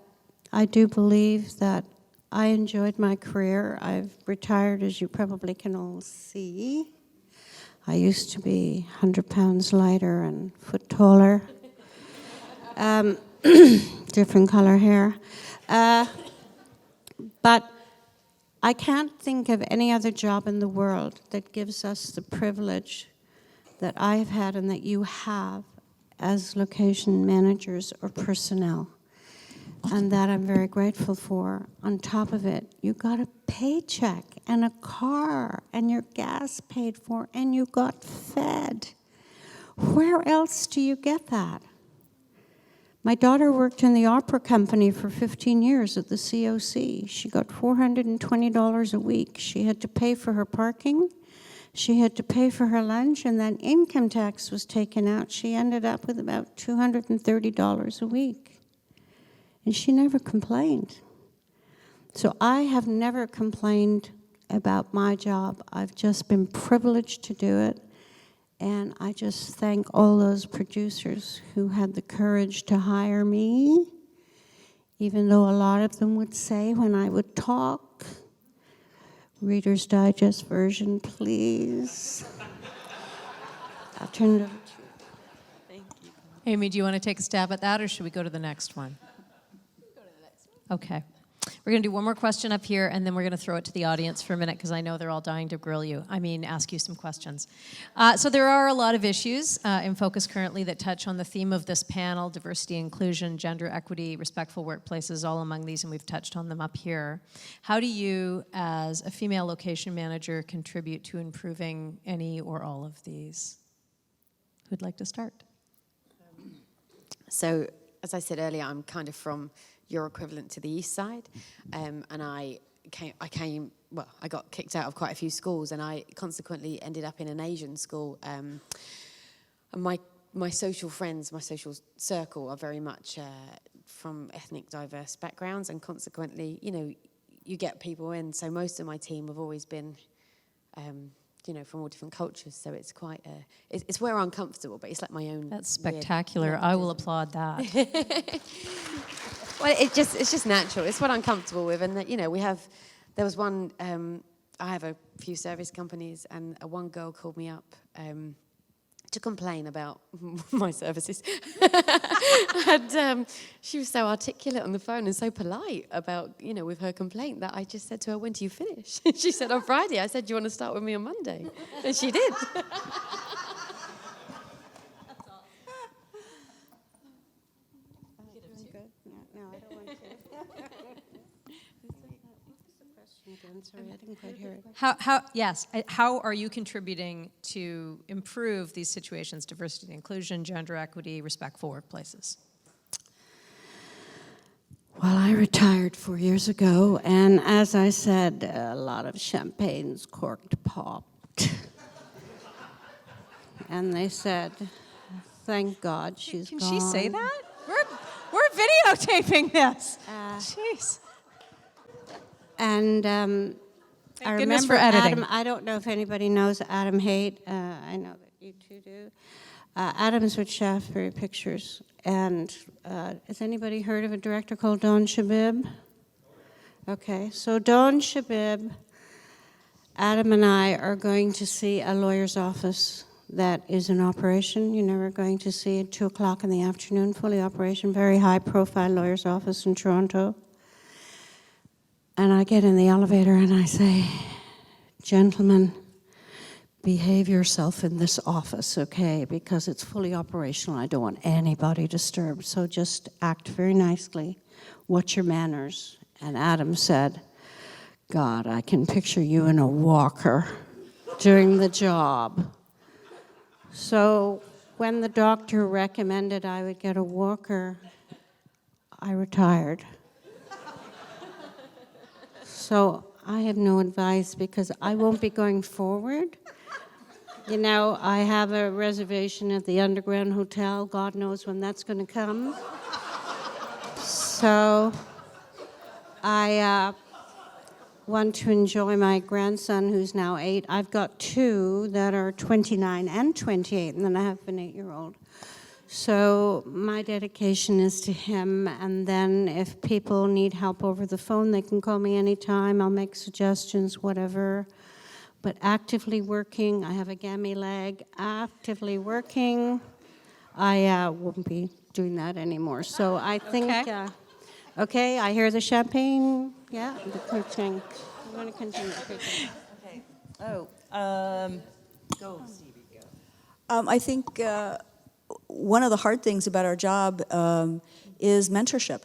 [SPEAKER 5] I do believe that I enjoyed my career. I've retired, as you probably can all see. I used to be 100 pounds lighter and a foot taller. Different color hair. But I can't think of any other job in the world that gives us the privilege that I've had and that you have as location managers or personnel. And that I'm very grateful for. On top of it, you got a paycheck and a car and your gas paid for and you got fed. Where else do you get that? My daughter worked in the opera company for 15 years at the COC. She got $420 a week. She had to pay for her parking. She had to pay for her lunch, and then income tax was taken out. She ended up with about $230 a week. And she never complained. So I have never complained about my job. I've just been privileged to do it. And I just thank all those producers who had the courage to hire me, even though a lot of them would say when I would talk, Reader's Digest version, please. I'll turn it over to you. Thank you.
[SPEAKER 1] Amy, do you want to take a stab at that, or should we go to the next one? Okay. We're going to do one more question up here, and then we're going to throw it to the audience for a minute, because I know they're all dying to grill you. Ask you some questions. So there are a lot of issues in focus currently that touch on the theme of this panel: diversity, inclusion, gender equity, respectful workplaces, all among these, and we've touched on them up here. How do you, as a female location manager, contribute to improving any or all of these? Who'd like to start?
[SPEAKER 4] So, as I said earlier, I'm kind of from your equivalent to the East Side, and I got kicked out of quite a few schools, and I consequently ended up in an Asian school. And my social friends, my social circle, are very much from ethnic diverse backgrounds, and consequently, you get people in. So most of my team have always been, from all different cultures. So it's quite it's where I'm comfortable, but it's like my own.
[SPEAKER 1] That's spectacular. I will applaud that.
[SPEAKER 4] Well, it's just natural. It's what I'm comfortable with, and there was one. I have a few service companies, and one girl called me up to complain about my services. And she was so articulate on the phone and so polite about, with her complaint that I just said to her, when do you finish? She said, on Friday. I said, do you want to start with me on Monday? And she did.
[SPEAKER 5] No, I don't want to. Again, sorry, I didn't quite hear it.
[SPEAKER 1] How are you contributing to improve these situations, diversity and inclusion, gender equity, respectful workplaces?
[SPEAKER 5] Well, I retired 4 years ago, and as I said, a lot of champagne's corked popped. And they said, thank God she's
[SPEAKER 1] Can
[SPEAKER 5] gone.
[SPEAKER 1] she say that? We're videotaping this. Jeez.
[SPEAKER 5] And I
[SPEAKER 1] goodness
[SPEAKER 5] remember
[SPEAKER 1] for editing.
[SPEAKER 5] Adam, I don't know if anybody knows Adam Haight. I know that you two do. Adam's with Shaftesbury Pictures. And has anybody heard of a director called Don Shabib? Okay, so Don Shabib, Adam and I are going to see a lawyer's office that is in operation. You're never going to see it 2 o'clock in the afternoon, fully operation, very high-profile lawyer's office in Toronto. And I get in the elevator and I say, gentlemen, behave yourself in this office, okay? Because it's fully operational. I don't want anybody disturbed. So just act very nicely. What's your manners? And Adam said, God, I can picture you in a walker doing the job. So when the doctor recommended I would get a walker, I retired. So I have no advice because I won't be going forward. I have a reservation at the Underground Hotel. God knows when that's going to come. So I want to enjoy my grandson, who's now 8. I've got 2 that are 29 and 28, and then I have an 8-year-old. So my dedication is to him, and then if people need help over the phone, they can call me anytime. I'll make suggestions, whatever. But actively working, I have a gammy leg, actively working, I won't be doing that anymore. So I think, okay, I hear the champagne, the coaching. I'm going to continue preaching.
[SPEAKER 2] Okay. Go, Stevie, go.
[SPEAKER 3] I think one of the hard things about our job is mentorship,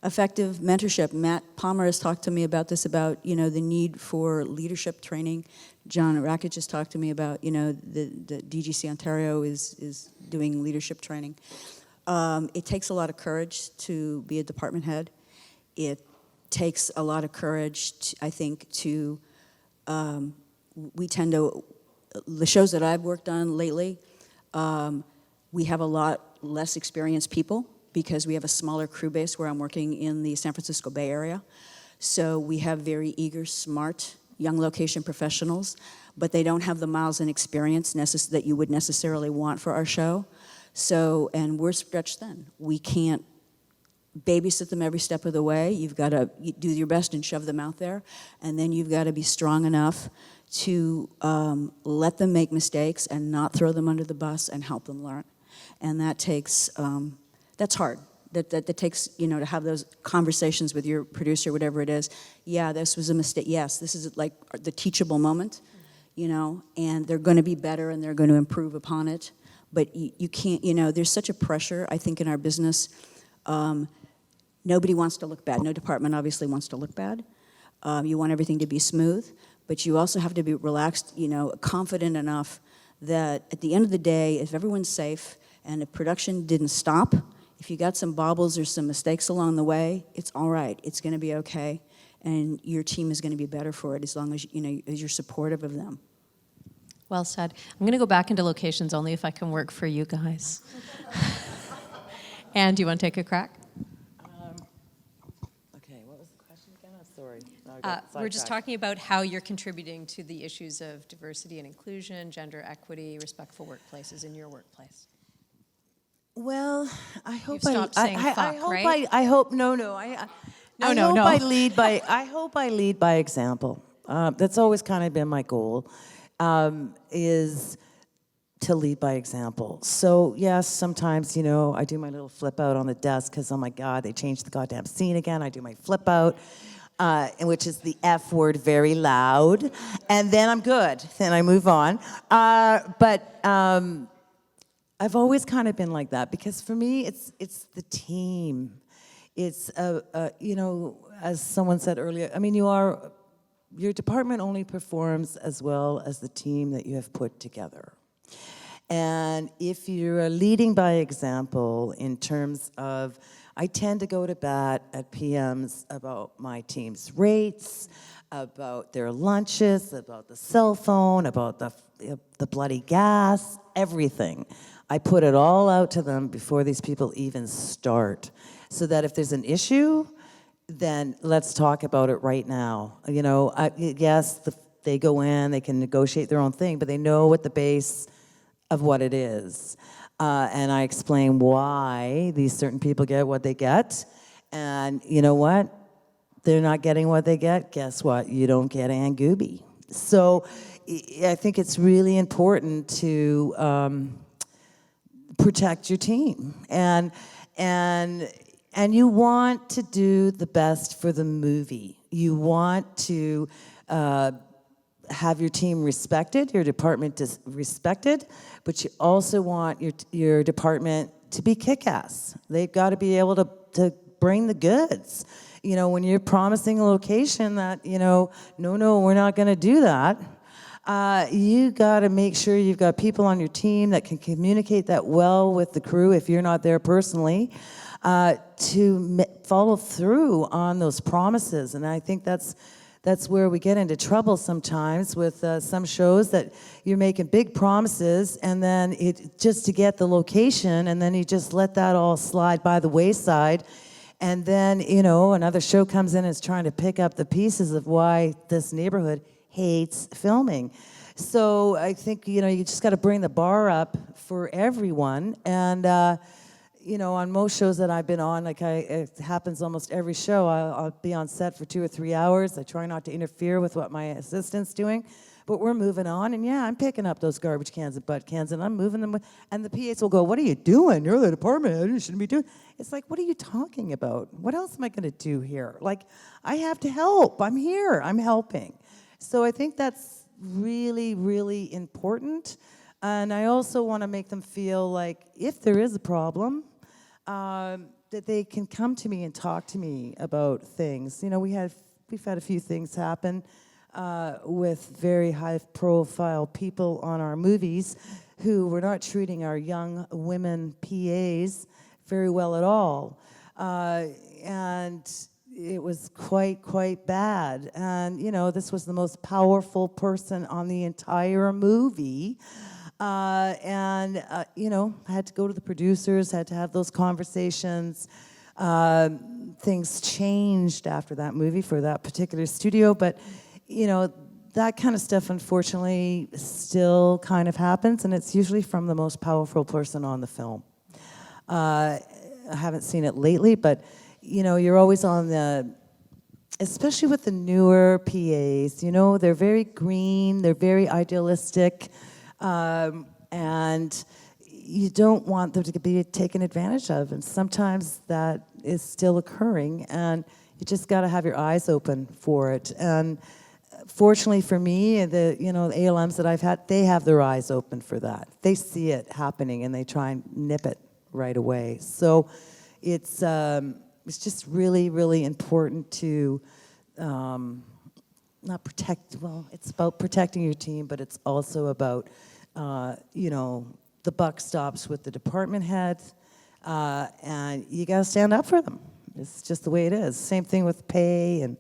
[SPEAKER 3] effective mentorship. Matt Palmer has talked to me about this, about the need for leadership training. John Rackett just talked to me about the DGC Ontario is doing leadership training. It takes a lot of courage to be a department head. It takes a lot of courage, I think, to we tend to, the shows that I've worked on lately, we have a lot less experienced people because we have a smaller crew base where I'm working in the San Francisco Bay Area. So we have very eager, smart, young location professionals, but they don't have the miles and experience that you would necessarily want for our show. So, and we're stretched thin. We can't babysit them every step of the way. You've got to do your best and shove them out there. And then you've got to be strong enough to let them make mistakes and not throw them under the bus and help them learn. And that takes, that's hard. That takes, to have those conversations with your producer, whatever it is. Yeah, this was a mistake. Yes, this is like the teachable moment, and they're going to be better and they're going to improve upon it. But you can't, there's such a pressure, I think, in our business. Nobody wants to look bad. No department obviously wants to look bad. You want everything to be smooth, but you also have to be relaxed, confident enough that at the end of the day, if everyone's safe and if production didn't stop, if you got some bobbles or some mistakes along the way, it's all right. It's going to be okay, and your team is going to be better for it as long as as you're supportive of them.
[SPEAKER 1] Well said. I'm going to go back into locations only if I can work for you guys. Anne, do you want to take a crack?
[SPEAKER 2] Okay, what was the question again? I'm sorry.
[SPEAKER 1] We're just talking about how you're contributing to the issues of diversity and inclusion, gender equity, respectful workplaces in your workplace.
[SPEAKER 2] Well, I hope
[SPEAKER 1] You've stopped saying fuck, right?
[SPEAKER 2] I hope no. I lead by. I hope I lead by example. That's always kind of been my goal. Is to lead by example. So yes, sometimes, I do my little flip out on the desk because, oh my God, they changed the goddamn scene again. I do my flip out, which is the F word very loud, and then I'm good. Then I move on. But I've always kind of been like that because for me, it's the team. It's, as someone said earlier, I mean, your department only performs as well as the team that you have put together. And if you're leading by example in terms of, I tend to go to bat at PMs about my team's rates, about their lunches, about the cell phone, about the bloody gas, everything. I put it all out to them before these people even start, so that if there's an issue, then let's talk about it right now. Yes, they go in, they can negotiate their own thing, but they know what the base of what it is. And I explain why these certain people get what they get. And you know what? They're not getting what they get. Guess what? You don't get Aine Goobie. So I think it's really important to protect your team. And you want to do the best for the movie. You want to have your team respected, your department respected, but you also want your department to be kick-ass. They've got to be able to bring the goods. When you're promising a location that, no, we're not going to do that, you got to make sure you've got people on your team that can communicate that well with the crew if you're not there personally, to follow through on those promises. And I think that's where we get into trouble sometimes with some shows, that you're making big promises and then just to get the location, and then you just let that all slide by the wayside. And then, another show comes in and is trying to pick up the pieces of why this neighborhood hates filming. So I think, you just got to bring the bar up for everyone. And, on most shows that I've been on, it happens almost every show, I'll be on set for 2 or 3 hours. I try not to interfere with what my assistant's doing, but we're moving on. And yeah, I'm picking up those garbage cans and butt cans, and I'm moving them. And the PAs will go, "What are you doing? You're the department head. You shouldn't be doing." It's like, what are you talking about? What else am I going to do here? I have to help. I'm here. I'm helping. So I think that's really, really important. And I also want to make them feel like if there is a problem, that they can come to me and talk to me about things. We've had a few things happen with very high-profile people on our movies who were not treating our young women PAs very well at all, and it was quite bad. And this was the most powerful person on the entire movie. I had to go to the producers, had to have those conversations. Things changed after that movie for that particular studio, but, that kind of stuff, unfortunately, still kind of happens, and it's usually from the most powerful person on the film. I haven't seen it lately, but, you're always on especially with the newer PAs, they're very green, they're very idealistic, and you don't want them to be taken advantage of, and sometimes that is still occurring, and you just got to have your eyes open for it. And fortunately for me, the ALMs that I've had, they have their eyes open for that. They see it happening and they try and nip it right away. So it's just really, really important to not protect. Well, it's about protecting your team, but it's also about the buck stops with the department head, and you got to stand up for them. It's just the way it is. Same thing with pay and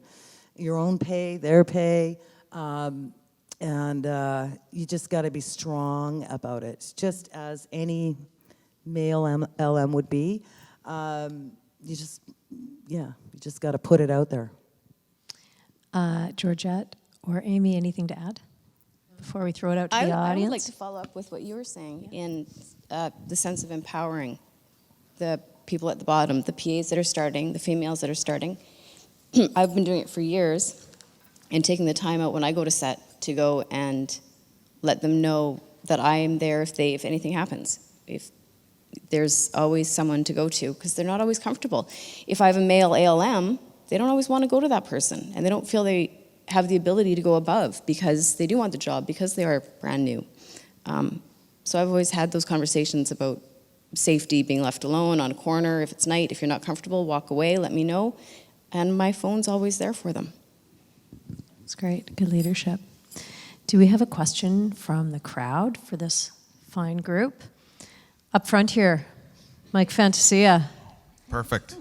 [SPEAKER 2] your own pay, their pay, and you just got to be strong about it, just as any male LM would be. You just got to put it out there.
[SPEAKER 1] Georgette or Amy, anything to add before we throw it out to the audience?
[SPEAKER 6] I would like to follow up with what you were saying in the sense of empowering the people at the bottom, the PAs that are starting, the females that are starting. I've been doing it for years and taking the time out when I go to set to go and let them know that I am there if anything happens. If there's always someone to go to, because they're not always comfortable. If I have a male ALM, they don't always want to go to that person, and they don't feel they have the ability to go above because they do want the job, because they are brand new. So I've always had those conversations about safety, being left alone on a corner. If it's night, if you're not comfortable, walk away, let me know. And my phone's always there for them.
[SPEAKER 1] That's great. Good leadership. Do we have a question from the crowd for this fine group? Up front here, Mike Fantasia.
[SPEAKER 7] Perfect.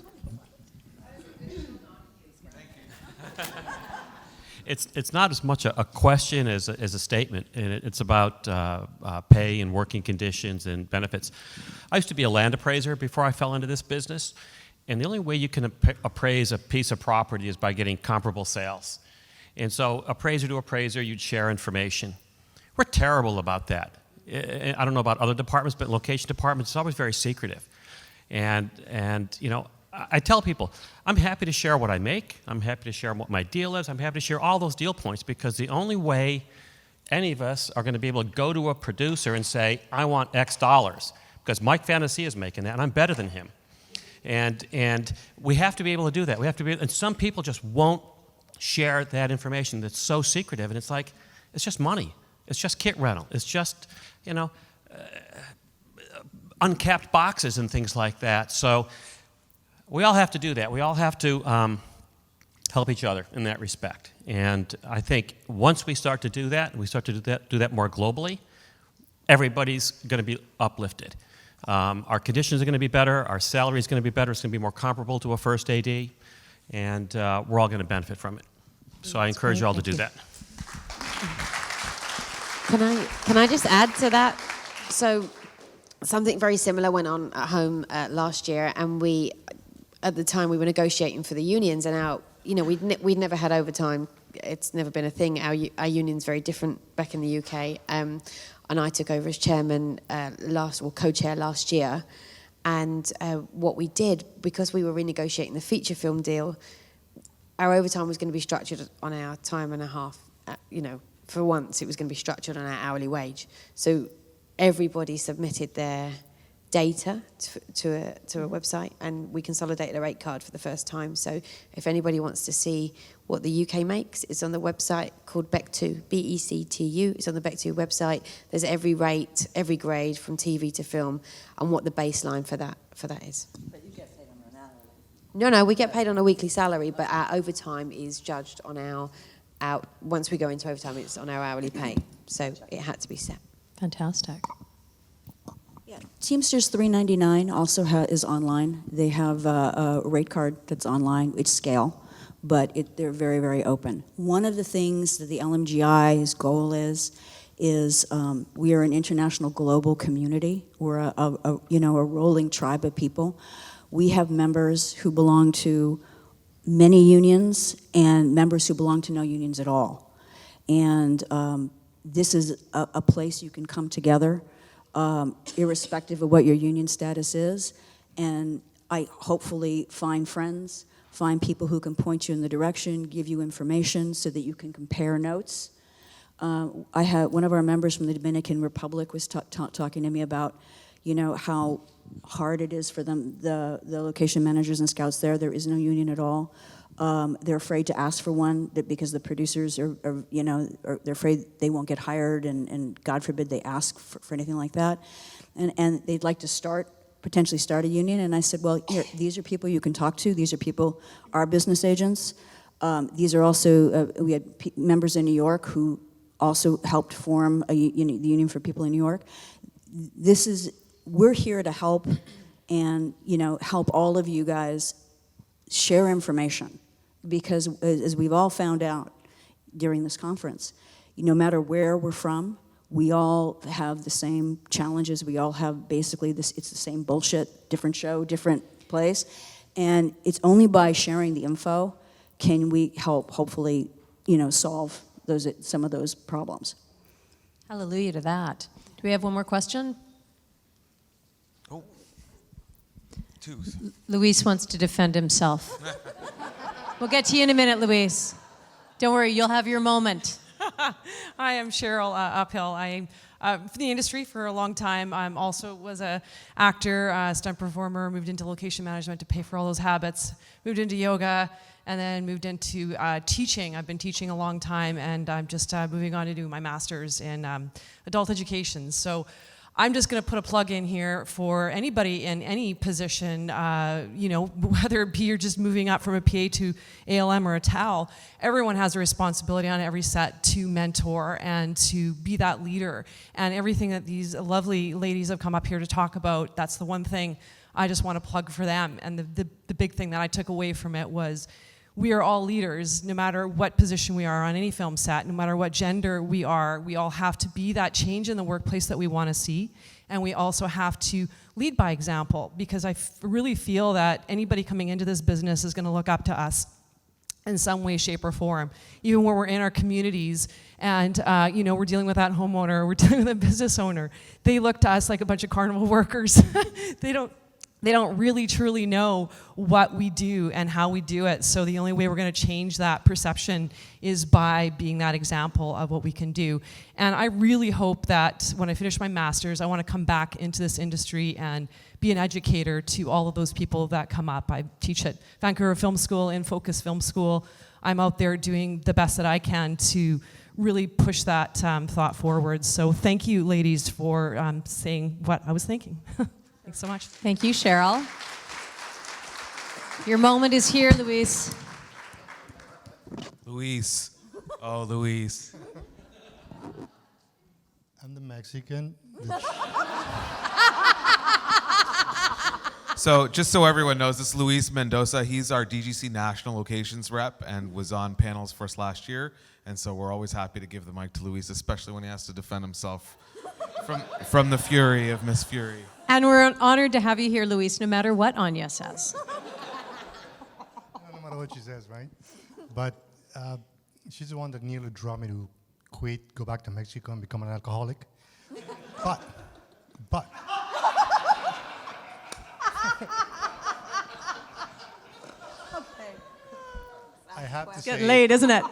[SPEAKER 8] It's not as much a question as a statement, and it's about pay and working conditions and benefits. I used to be a land appraiser before I fell into this business, and the only way you can appraise a piece of property is by getting comparable sales. And so appraiser to appraiser, you'd share information. We're terrible about that. I don't know about other departments, but location departments, it's always very secretive. And you know, I tell people, I'm happy to share what I make. I'm happy to share what my deal is. I'm happy to share all those deal points, because the only way any of us are going to be able to go to a producer and say, I want X dollars, because Mike Fantasia is making that, and I'm better than him. And we have to be able to do that. We have to be, and some people just won't share that information that's so secretive, and it's like, it's just money. It's just kit rental. It's just, you know, uncapped boxes and things like that. So we all have to do that. We all have to help each other in that respect. And I think once we start to do that, and we start to do that more globally, everybody's going to be uplifted. Our conditions are going to be better. Our salary is going to be better. It's going to be more comparable to a first AD, and we're all going to benefit from it. So I encourage you all to do that.
[SPEAKER 4] Can I just add to that? So something very similar went on at home last year, and we, at the time, we were negotiating for the unions, and we'd never had overtime. It's never been a thing. Our union's very different back in the UK, and I took over as chairman co-chair last year. And what we did, because we were renegotiating the feature film deal, our overtime was going to be structured on our time and a half. For once, it was going to be structured on our hourly wage. So everybody submitted their data to a website, and we consolidated a rate card for the first time. So if anybody wants to see what the UK makes, it's on the website called BECTU, BECTU. It's on the BECTU website. There's every rate, every grade from TV to film, and what the baseline for that is.
[SPEAKER 3] But you get paid on an hourly.
[SPEAKER 4] No, we get paid on a weekly salary, but our overtime is judged on our once we go into overtime, it's on our hourly pay. So it had to be set.
[SPEAKER 1] Fantastic.
[SPEAKER 3] Yeah, Teamsters 399 also is online. They have a rate card that's online. It's scale, but they're very, very open. One of the things that the LMGI's goal is we are an international global community. We're a rolling tribe of people. We have members who belong to many unions and members who belong to no unions at all. And this is a place you can come together, irrespective of what your union status is, and I hopefully find friends, find people who can point you in the direction, give you information so that you can compare notes. I had one of our members from the Dominican Republic was talking to me about, how hard it is for them, the location managers and scouts there. There is no union at all. They're afraid to ask for one because the producers are they're afraid they won't get hired, and God forbid they ask for anything like that. And they'd like to potentially start a union. And I said, well, here, these are people you can talk to. These are people, our business agents. These are also, we had members in New York who also helped form the Union for People in New York. We're here to help and, help all of you guys share information, because as we've all found out during this conference, no matter where we're from, we all have the same challenges. We all have basically it's the same bullshit, different show, different place. And it's only by sharing the info can we help, hopefully, solve some of those problems.
[SPEAKER 1] Hallelujah to that. Do we have one more question?
[SPEAKER 7] Oh, two.
[SPEAKER 1] Luis wants to defend himself. We'll get to you in a minute, Luis. Don't worry, you'll have your moment.
[SPEAKER 9] Hi, I'm Cheryl Uphill. for the industry for a long time. Also was a actor, stunt performer, moved into location management to pay for all those habits, moved into yoga, and then moved into teaching. I've been teaching a long time, and I'm just moving on to do my master's in adult education. So I'm just going to put a plug in here for anybody in any position, whether it be you're just moving up from a PA to ALM or a TAL. Everyone has a responsibility on every set to mentor and to be that leader. And everything that these lovely ladies have come up here to talk about, that's the one thing I just want to plug for them. And the big thing that I took away from it was, we are all leaders, no matter what position we are on any film set, no matter what gender we are. We all have to be that change in the workplace that we want to see. And we also have to lead by example, because I really feel that anybody coming into this business is going to look up to us in some way, shape, or form. Even when we're in our communities and we're dealing with that homeowner, we're dealing with a business owner, they look to us like a bunch of carnival workers. They don't really truly know what we do and how we do it. So the only way we're going to change that perception is by being that example of what we can do. And I really hope that when I finish my master's, I want to come back into this industry and be an educator to all of those people that come up. I teach at Vancouver Film School, in Focus Film School. I'm out there doing the best that I can to really push that thought forward. So thank you, ladies, for saying what I was thinking. Thanks so much.
[SPEAKER 1] Thank you, Cheryl. Your moment is here, Luis.
[SPEAKER 7] Luis. Oh, Luis.
[SPEAKER 10] I'm the Mexican.
[SPEAKER 7] So just so everyone knows, this is Luis Mendoza. He's our DGC National Locations rep and was on panels for us last year. And so we're always happy to give the mic to Luis, especially when he has to defend himself from the fury of Miss Fury.
[SPEAKER 1] And we're honored to have you here, Luis, no matter what Anya says.
[SPEAKER 10] No matter what she says, right? But she's the one that nearly drove me to quit, go back to Mexico, and become an alcoholic. But I have to say,
[SPEAKER 1] Getting late, isn't it?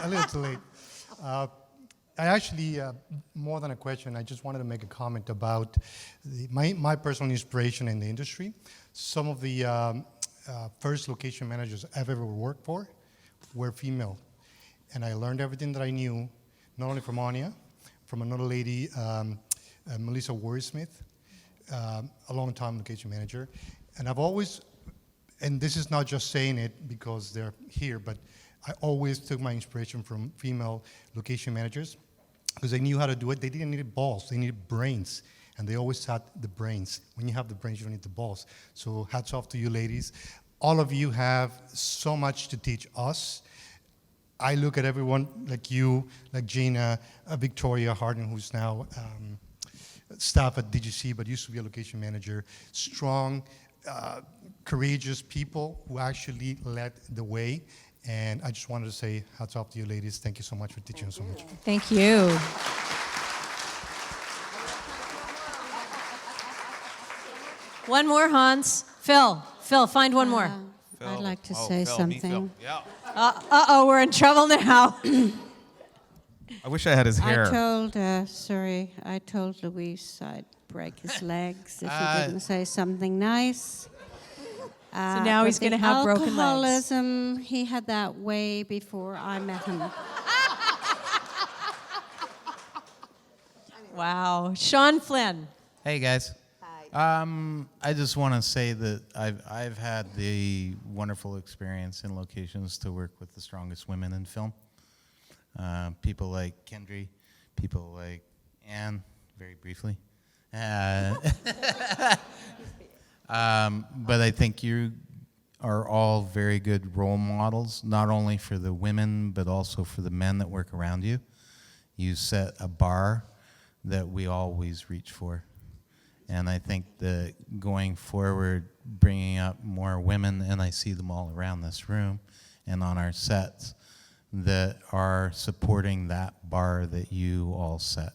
[SPEAKER 10] a little too late. I actually, more than a question, I just wanted to make a comment about my personal inspiration in the industry. Some of the first location managers I've ever worked for were female. And I learned everything that I knew, not only from Anya, from another lady, Melissa Wordsmith, a long-time location manager. And I've always, and this is not just saying it because they're here, but I always took my inspiration from female location managers, because they knew how to do it. They didn't need balls, they needed brains. And they always had the brains. When you have the brains, you don't need the balls. So hats off to you ladies. All of you have so much to teach us. I look at everyone like you, like Gina, Victoria Harden, who's now staff at DGC, but used to be a location manager. Strong, courageous people who actually led the way. And I just wanted to say hats off to you ladies. Thank you so much for teaching us so much.
[SPEAKER 1] Thank you. One more, Hans. Phil, find one more.
[SPEAKER 5] I'd like to say something.
[SPEAKER 7] Yeah.
[SPEAKER 1] Uh-oh, we're in trouble now.
[SPEAKER 7] I wish I had his hair.
[SPEAKER 5] I told Luis I'd break his legs if he didn't say something nice.
[SPEAKER 1] So now he's going to have broken legs.
[SPEAKER 5] Alcoholism, he had that way before I met him.
[SPEAKER 1] Wow. Sean Flynn.
[SPEAKER 11] Hey guys. Hi. I just want to say that I've had the wonderful experience in locations to work with the strongest women in film. People like Kendrie, people like Aine, very briefly. But I think you are all very good role models, not only for the women, but also for the men that work around you. You set a bar that we always reach for. And I think that going forward, bringing up more women, and I see them all around this room and on our sets, that are supporting that bar that you all set.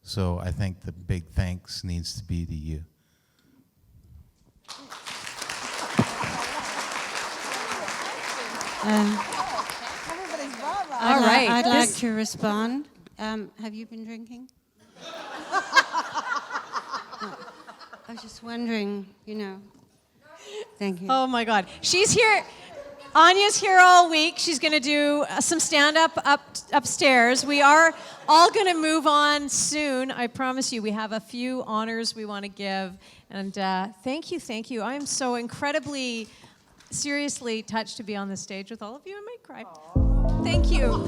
[SPEAKER 11] So I think the big thanks needs to be to you.
[SPEAKER 1] All right.
[SPEAKER 5] I'd like to respond. Have you been drinking? I was just wondering, you know. Thank you.
[SPEAKER 1] Oh my God. She's here. Anya's here all week. She's going to do some stand-up upstairs. We are all going to move on soon. I promise you. We have a few honors we want to give. And thank you. I am so incredibly, seriously touched to be on the stage with all of you. I might cry. Thank you.